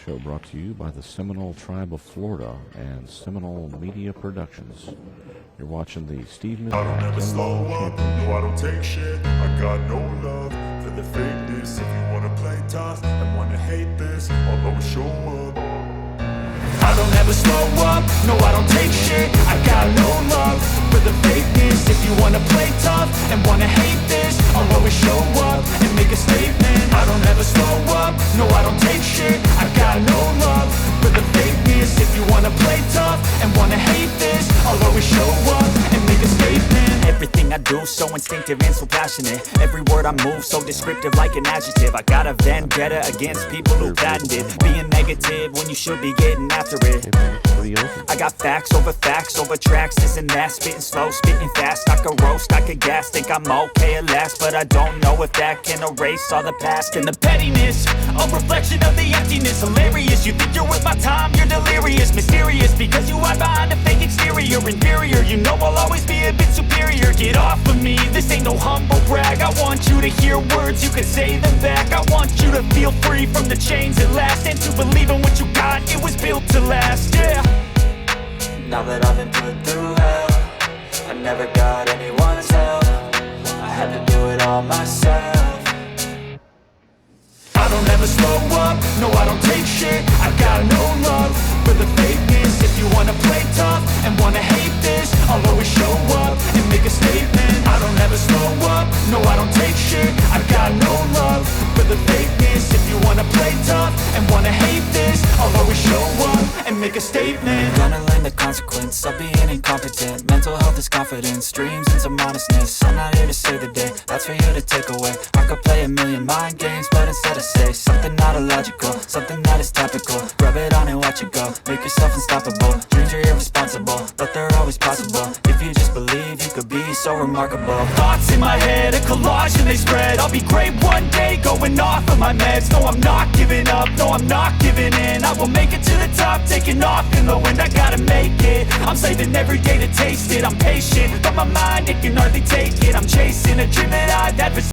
Show brought to you by the Seminole Tribe of Florida and Seminole Media Productions. You're watching the Steve Miller I don't ever slow up, no I don't take shit. I got no love for the fakeness. If you wanna play tough and wanna hate this, I'll always show up. I don't ever slow up, no I don't take shit. I got no love for the fakeness. If you wanna play tough and wanna hate this, I'll always show up and make a statement. I don't ever slow up, no I don't take shit. I got no love for the fakeness. If you wanna play tough and wanna hate this, I'll always show up and make a statement. Everything I do, so instinctive and so passionate. Every word I move, so descriptive like an adjective. I got a vendetta against people who patented being negative when you should be getting after it. Pretty open. I got facts over tracks, this and that. Spitting slow, spitting fast, I could roast, I could gas. Think I'm okay at last, but I don't know if that can erase all the past. And the pettiness, a reflection of the emptiness. Hilarious, you think you're worth my time, you're delirious. Mysterious, because you hide behind a fake exterior. Inferior, you know I'll always be a bit superior. Get off of me, this ain't no humble brag. I want you to hear words, you can say them back. I want you to feel free from the chains at last, and to believe in what you got, it was built to last, yeah. Now that I've been put through hell, I never got anyone's help. I had to do it all myself. I don't ever slow up, no I don't take shit. I got no love for the fakeness. If you wanna play tough and wanna hate this, I'll always show up and make a statement. I don't ever slow up, no I don't take shit. I got no love for the fakeness. If you wanna play tough and wanna hate this, I'll always show up and make a statement. Gonna learn the consequence of being incompetent. Mental health is confidence, dreams and some honestness. I'm not here to save the day, that's for you to take away. I could play a million mind games, but instead I say something not illogical, something that is topical. Rub it on and watch it go, make yourself unstoppable. Dreams are irresponsible, but they're always possible. If you just believe, you could be so remarkable. Thoughts in my head, a collage and they spread. I'll be great one day, going off of my meds. No, I'm not giving up, no, I'm not giving in. I will make it to the top, taking off in the wind. I gotta make it, I'm saving every day to taste it. I'm patient, but my mind, it can hardly take it. I'm chasing a dream that I've had for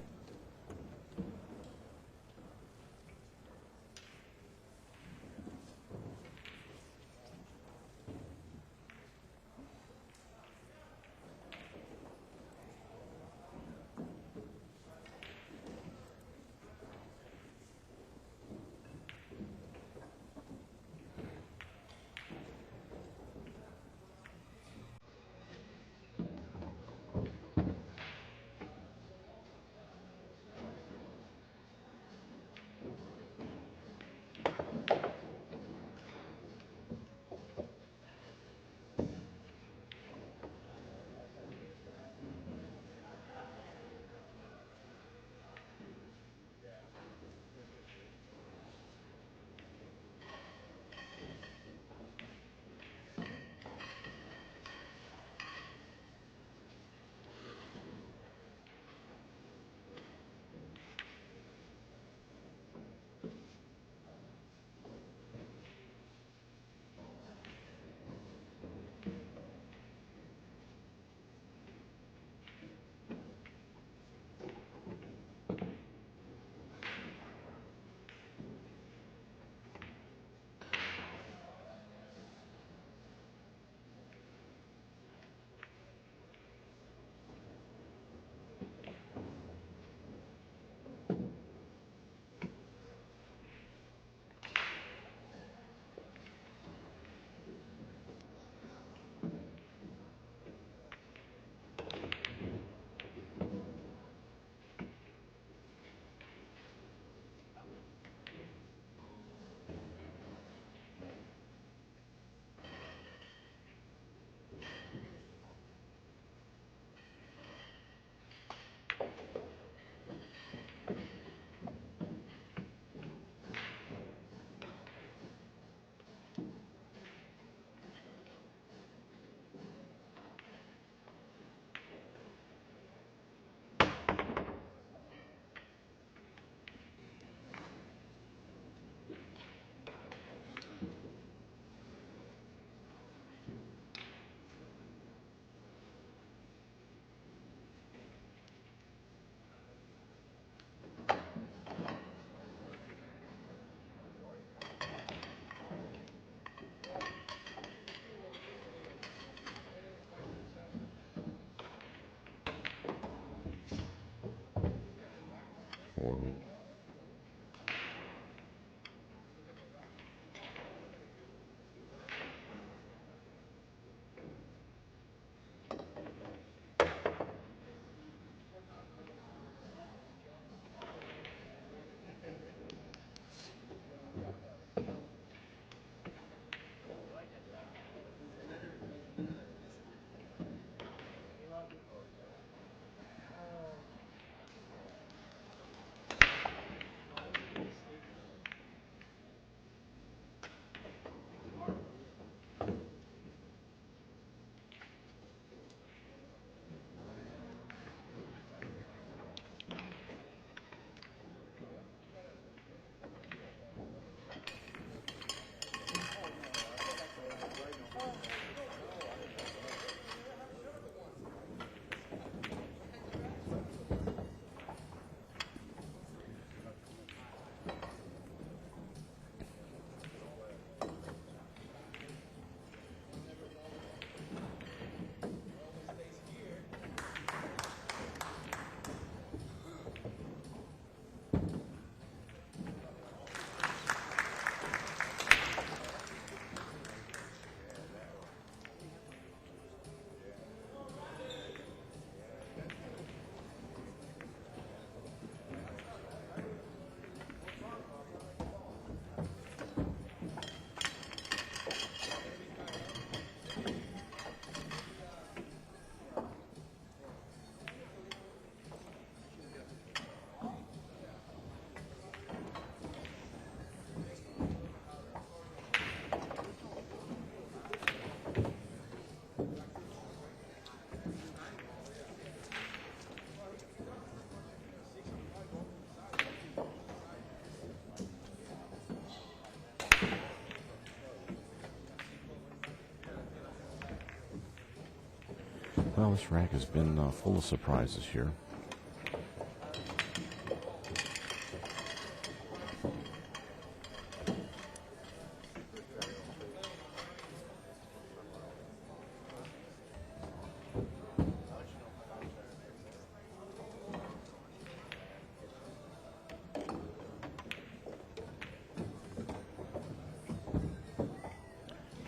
Well, this rack has been full of surprises here.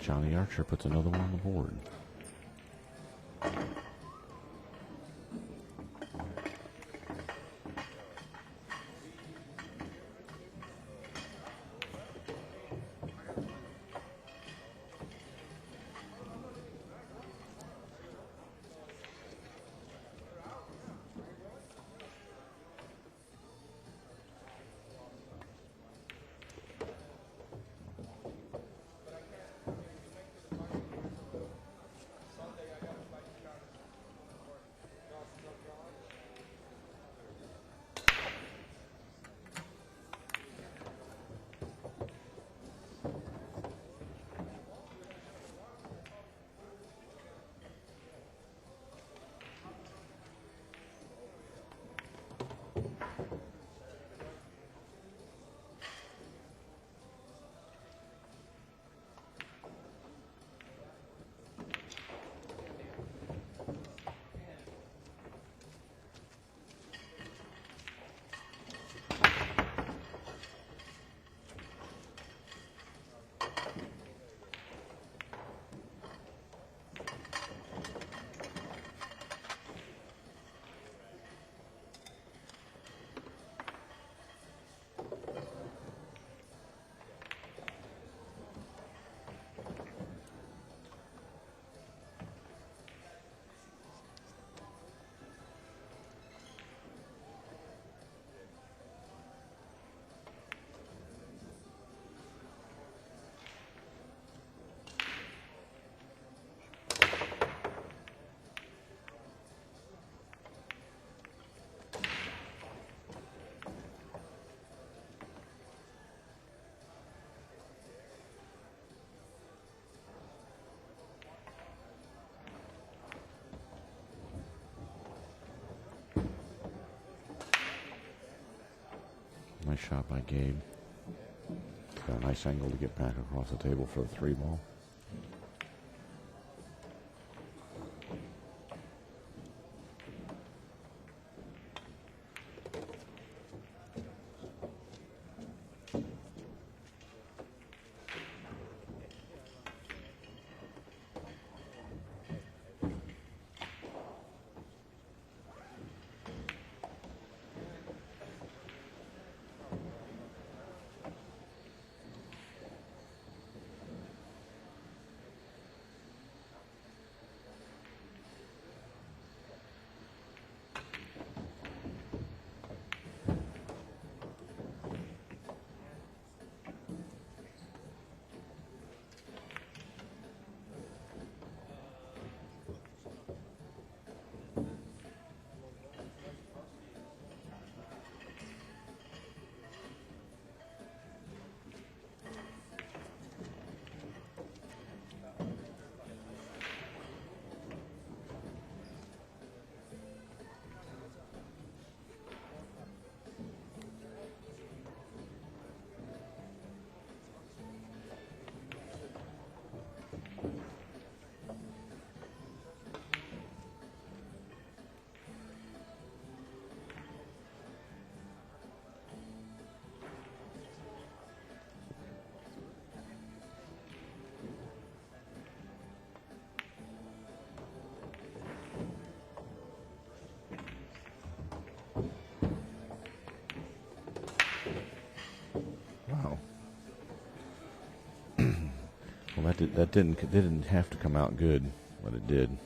Johnny Archer puts another one on the board. Nice shot by Gabe. Got a nice angle to get back across the table for the 3-ball. Wow. Well, that didn't have to come out good, but it did.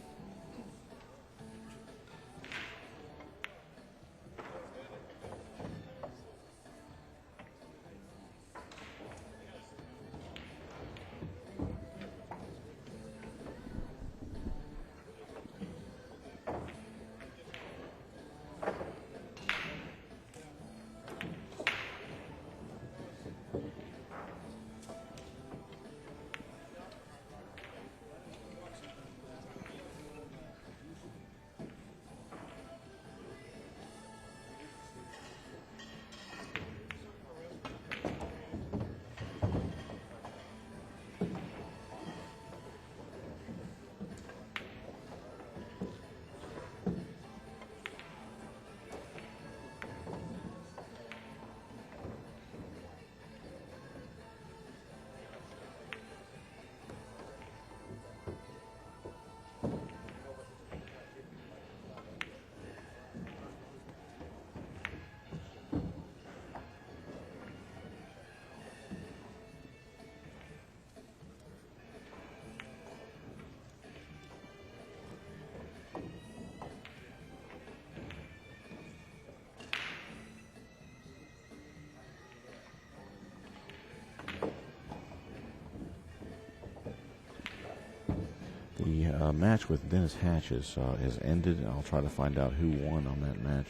match with Dennis Hatch has ended, and I'll try to find out who won on that match.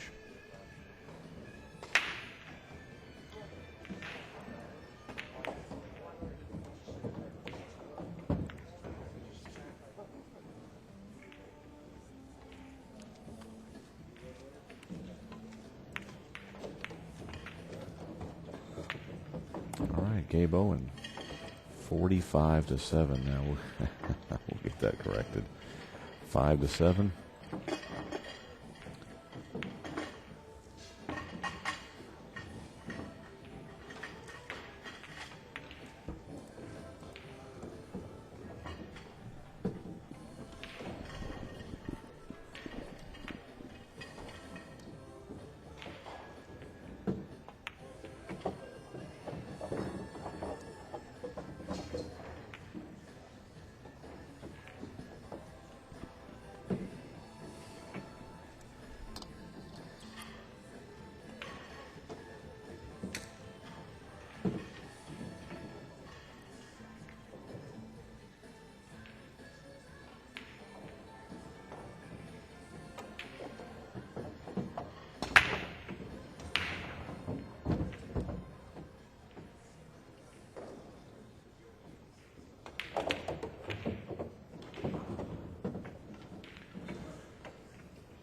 All right, Gabe Owen, 45-7 now. We'll get that corrected. 5-7.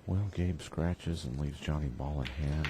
Well, Gabe scratches and leaves Johnny ball in hand.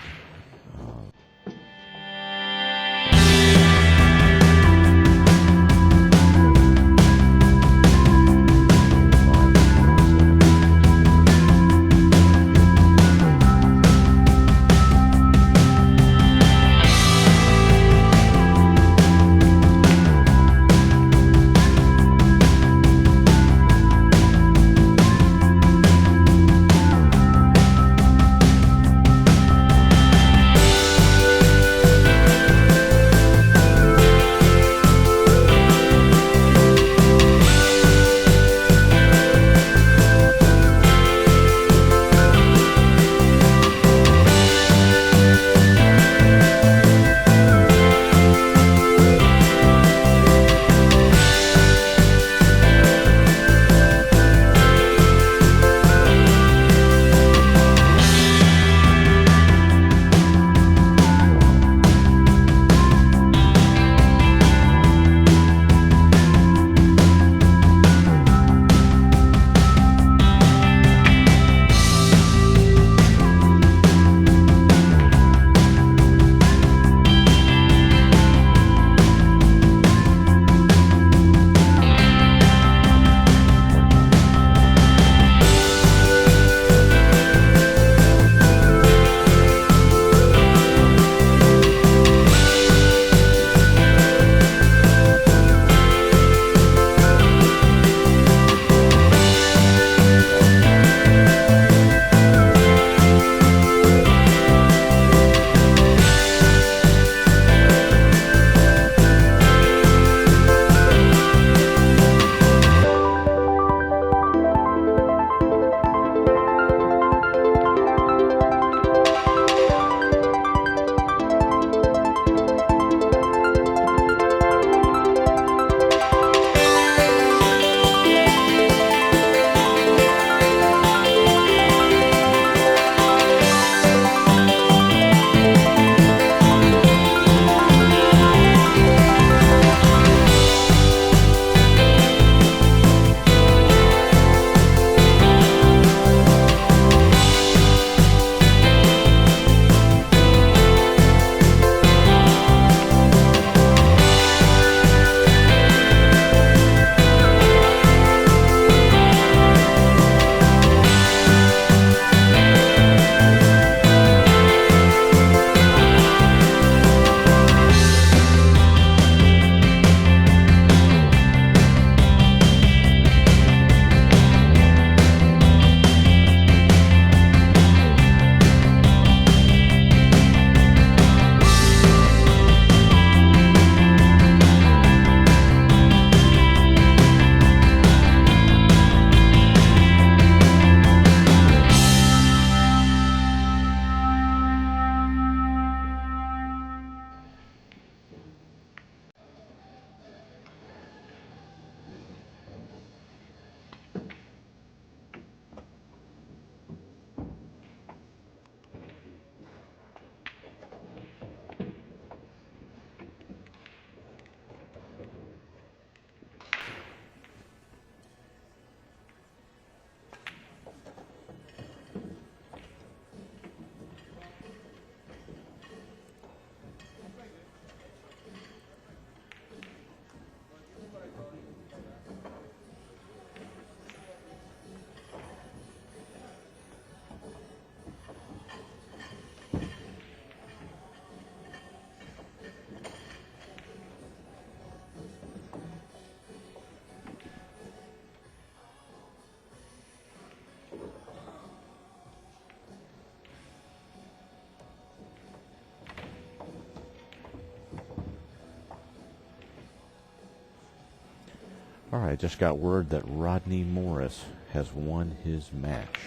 All right, just got word that Rodney Morris has won his match.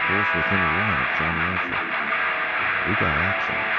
Fourth within one of Johnny Archer. We got action.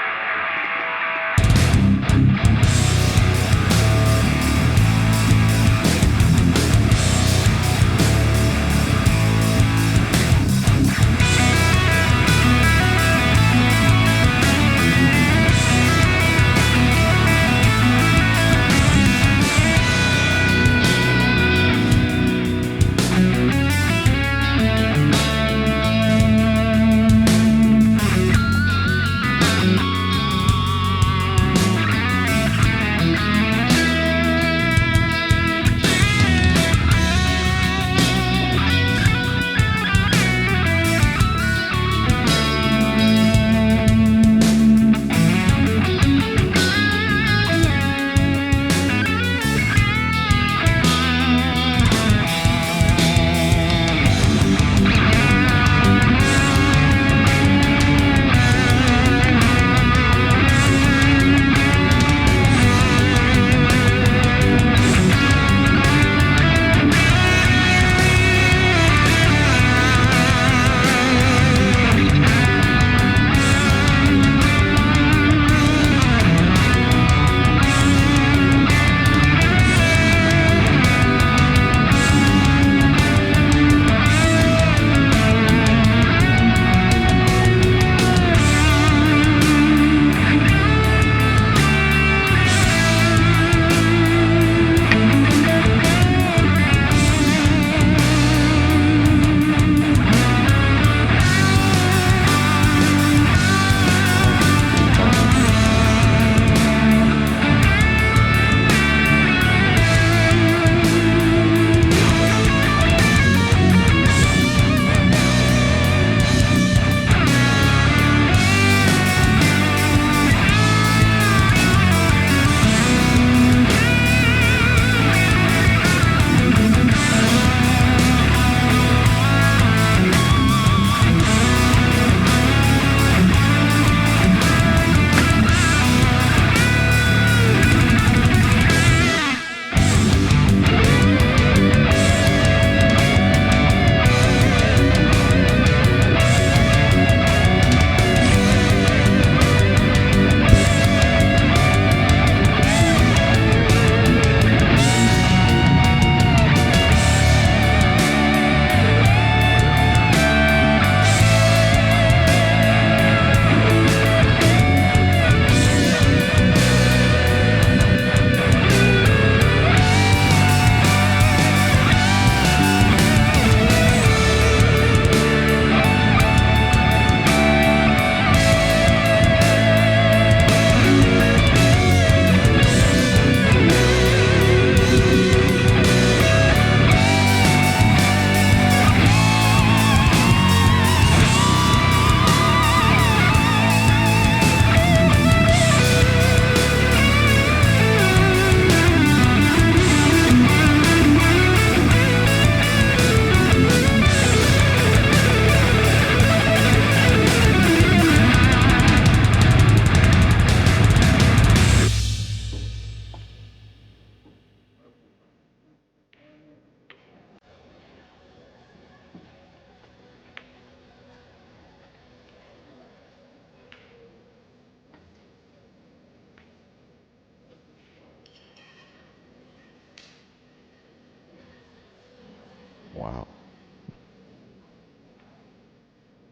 Wow.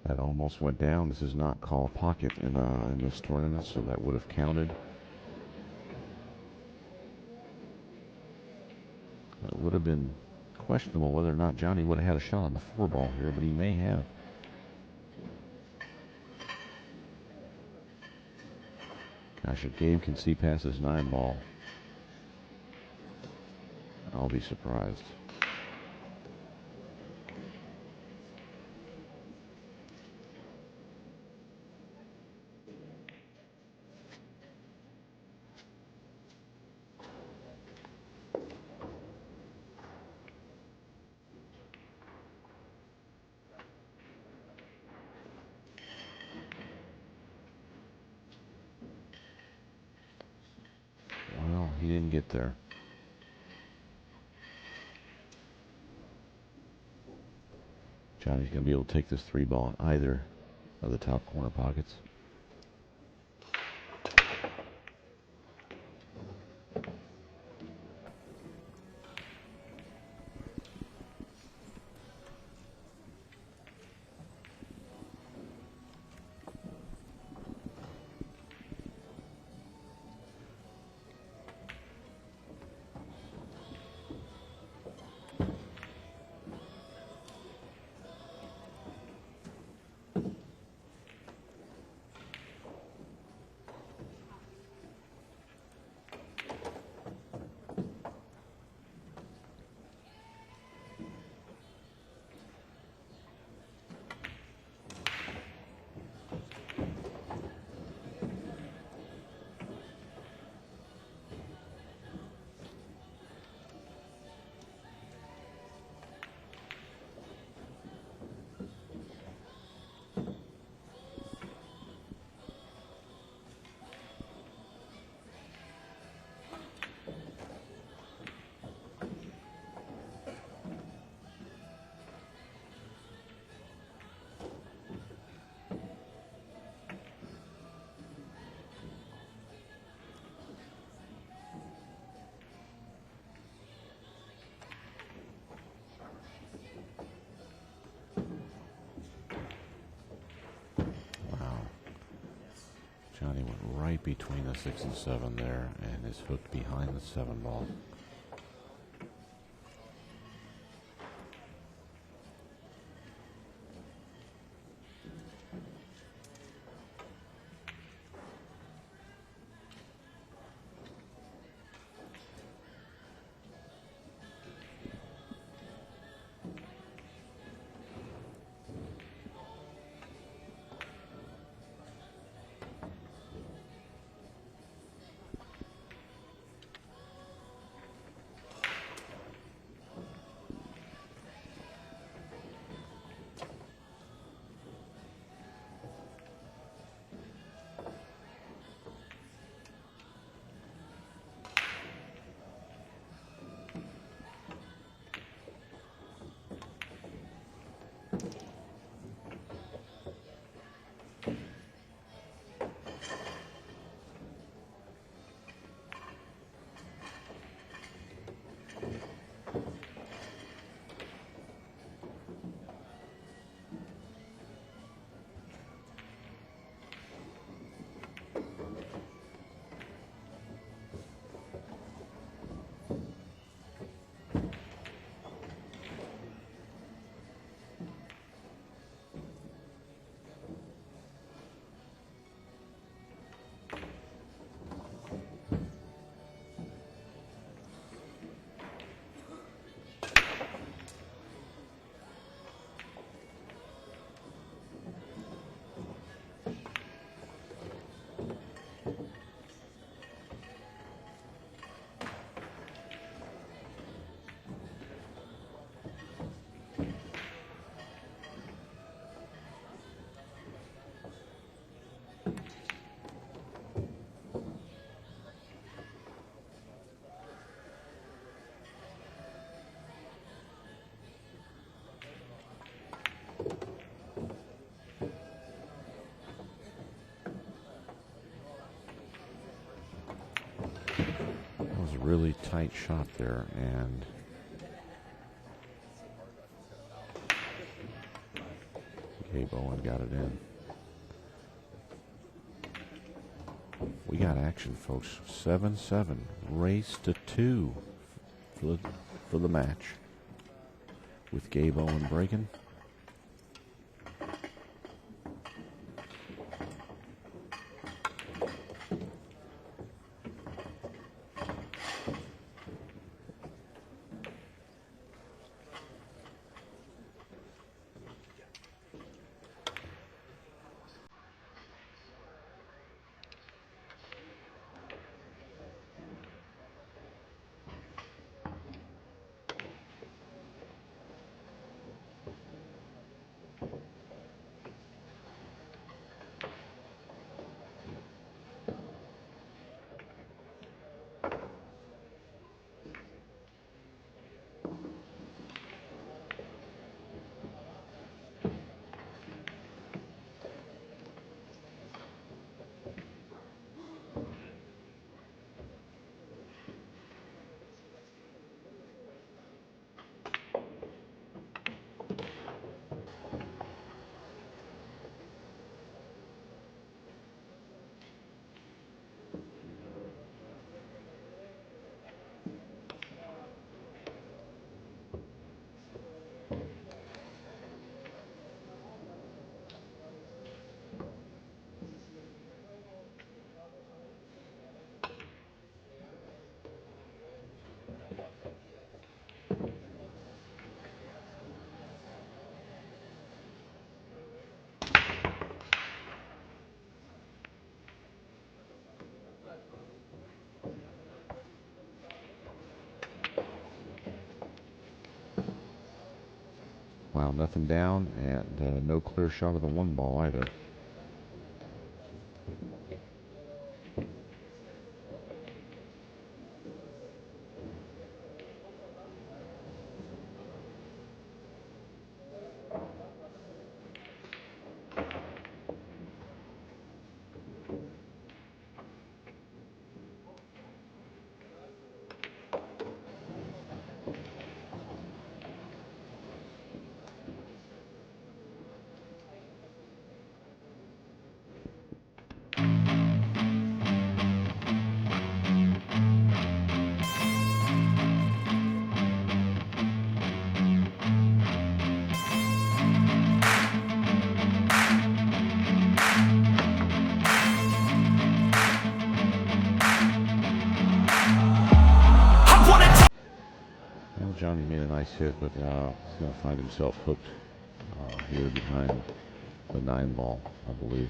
That almost went down. This is not call pocket in this tournament, so that would have counted. would have been questionable whether or not Johnny would have had a shot on the 4 ball here, but he may have. Gosh, if Gabe can see past his 9 ball, I'll be surprised. Well, he didn't get there. Johnny's going to be able to take this 3 ball in either of the top corner pockets. Johnny went right between the 6 and 7 there and is hooked behind the 7 ball. Really tight shot there, and Gabe Owen got it in. We got action, folks. 7-7, race to 2 for the match with Gabe Owen breaking. Wow, nothing down, and no clear shot of the one ball either. Well, Johnny made a nice hit, but he's going to find himself hooked here behind the 9 ball, I believe.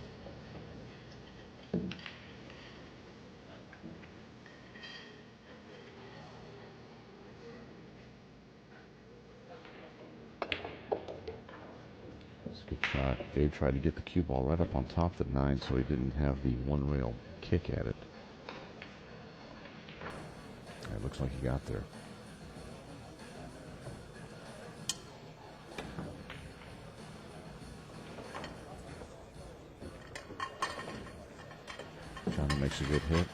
That's a good shot. Gabe tried to get the cue ball right up on top of the 9 so he didn't have the one rail kick at it. It looks like he got there. Johnny makes a good hit.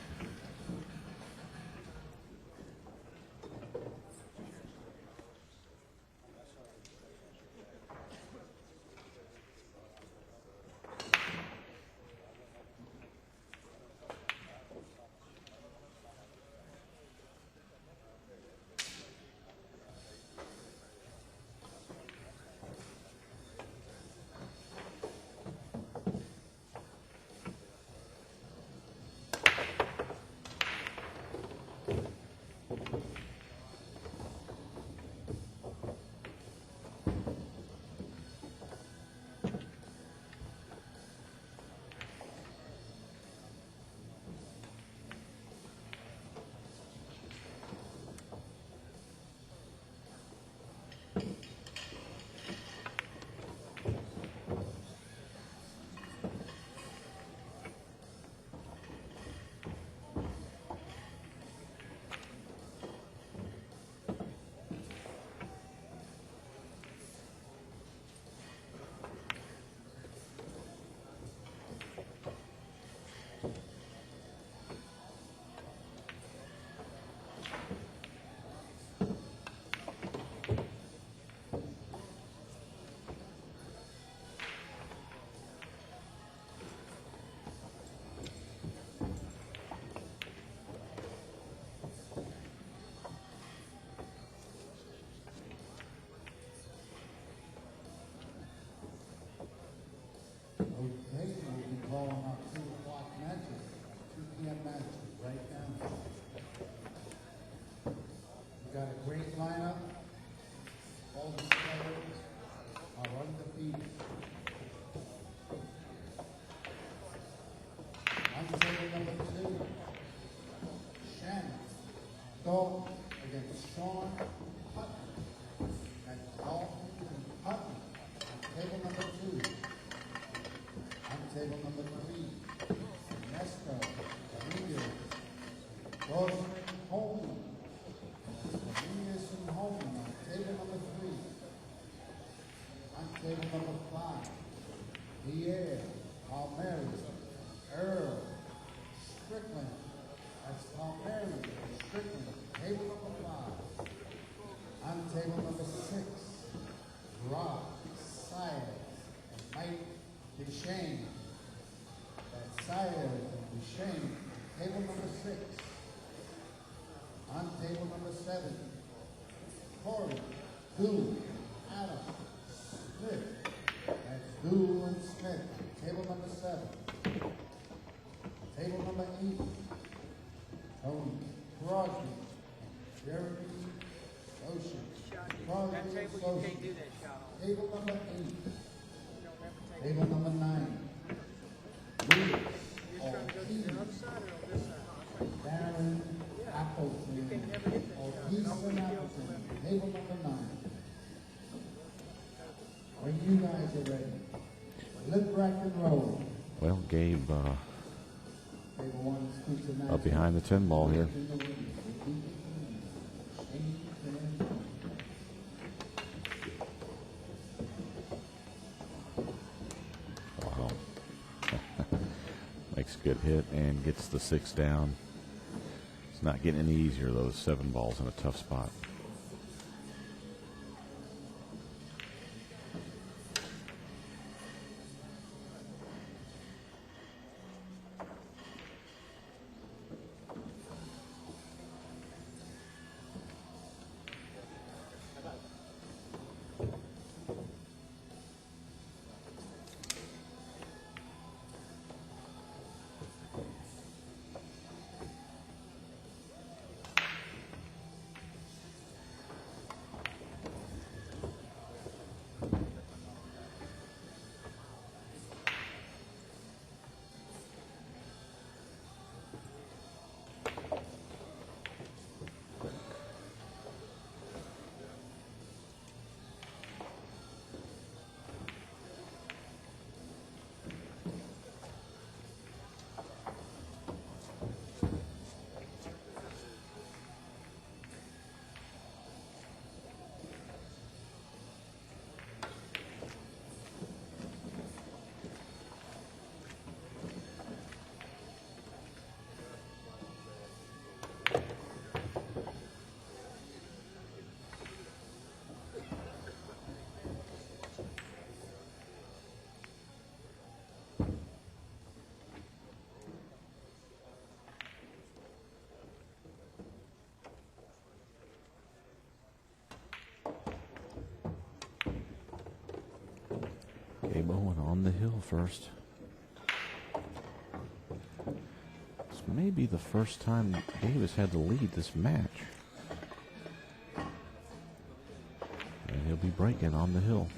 Okay, we'll be calling up 2 o'clock matches, 2 p.m. matches right now. We've got a great lineup. All the players are undefeated. On table number 2, Shannon Dalton against Sean Putnam. That's Dalton and Putnam on table number 2. On table number 3, Ernesto Rodriguez, Rosemary Holman. Rodriguez and Holman on table number 3. On table number 5, Pierre Palmieri, Earl Strickland. That's Palmieri, Strickland, table number 5. On table number 6, Rob Sayers and Mike Duchesne. That's Sayers and Duchesne, table number 6. On table number 7, Corey, Dooley, Adam, Smith. That's Dooley and Smith, table number 7. Table number 8, Tony Crosby, Jeremy Ocean. Crosby That and table, you Socia. can't do that shot on. Table number 8. Don't ever take Table number 9, Louis You're trying to go to Ortiz, the other side or on this side? Darren Appleton, You can never hit that shot. Ortiz Not when and you go Appleton, from left. table number 9. When you guys are ready, let's rock and roll. Well, Gabe Table 1 speaks tonight. up behind the 10 ball here. Wow. Makes a good hit and gets the 6 down. It's not getting any easier, those 7 balls in a tough spot. Gabe Owen on the hill first. This may be the first time Gabe has had to lead this match. And he'll be breaking on the hill.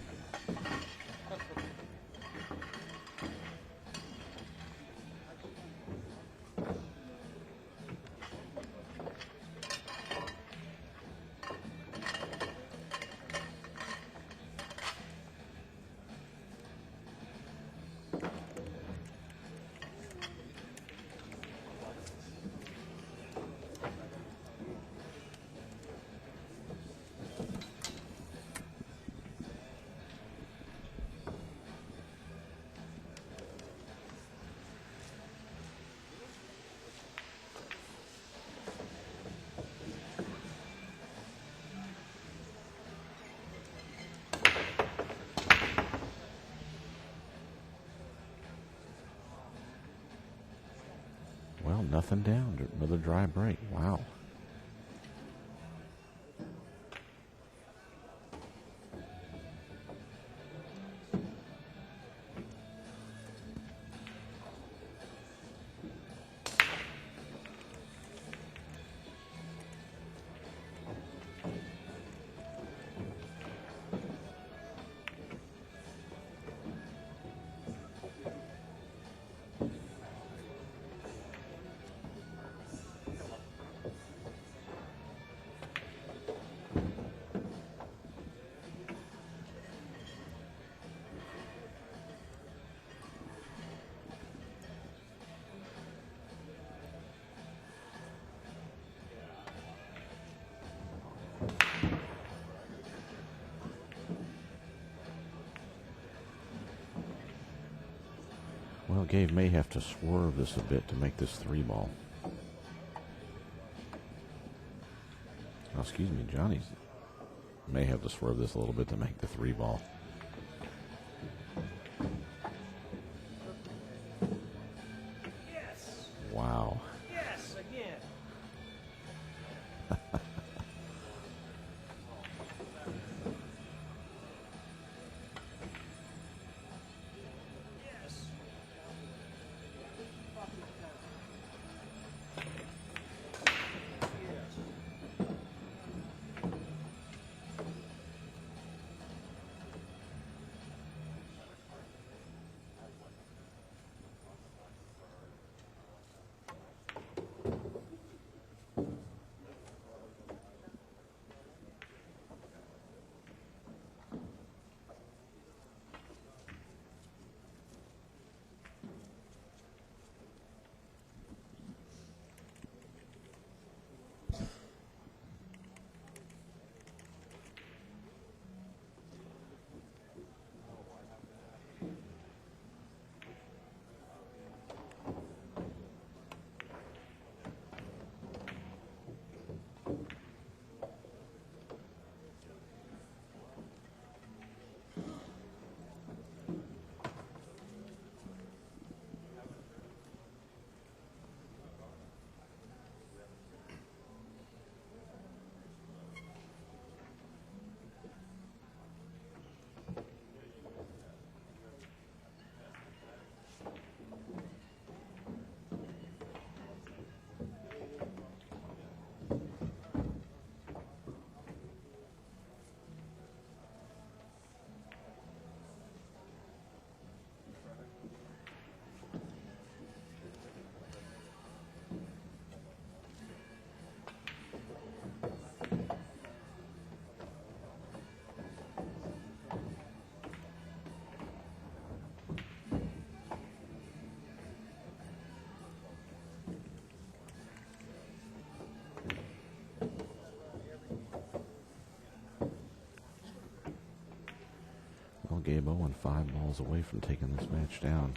Well, nothing down. Another dry break. Wow. Well, Gabe may have to swerve this a bit to make this 3-ball. Oh, excuse me, Johnny may have to swerve this a little bit to make the 3-ball. Yes. Wow. Yes, again. Yes. Well, Gabe Owen 5 balls away from taking this match down.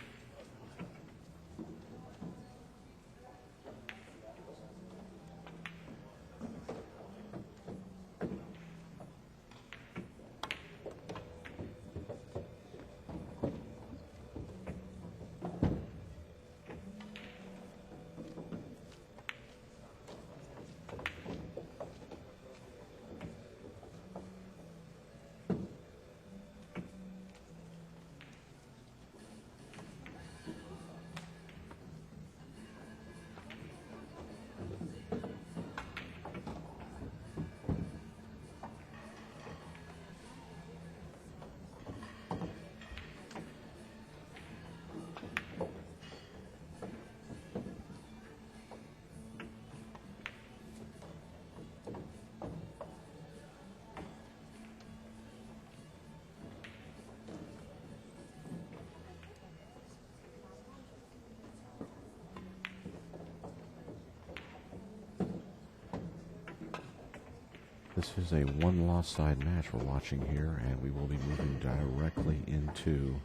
This is a one-loss side match we're watching here, and we will be moving directly into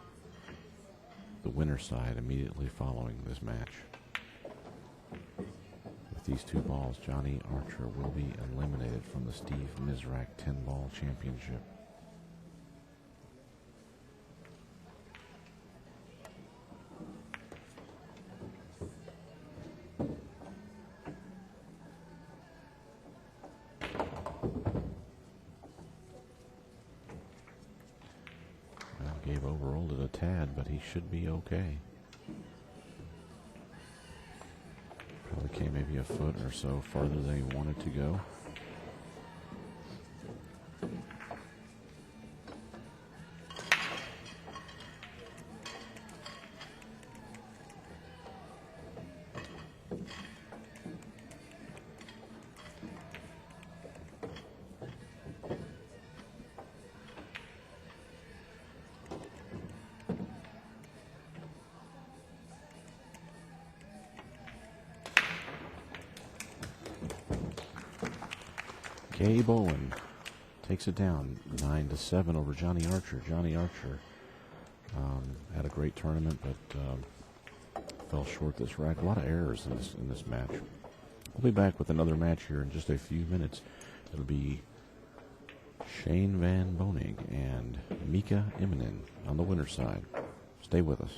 the winner side immediately following this match. With these 2 balls, Johnny Archer will be eliminated from the Steve Mizerak 10-ball championship. Gabe overrolled it a tad, but he should be okay. Probably came maybe a foot or so farther than he wanted to go. Gabe Owen takes it down 9-7 over Johnny Archer. Johnny Archer had a great tournament, but Fell short this rack. A lot of errors in this match. We'll be back with another match here in just a few minutes. It'll be Shane Van Boening and Mika Immonen on the winner's side. Stay with us.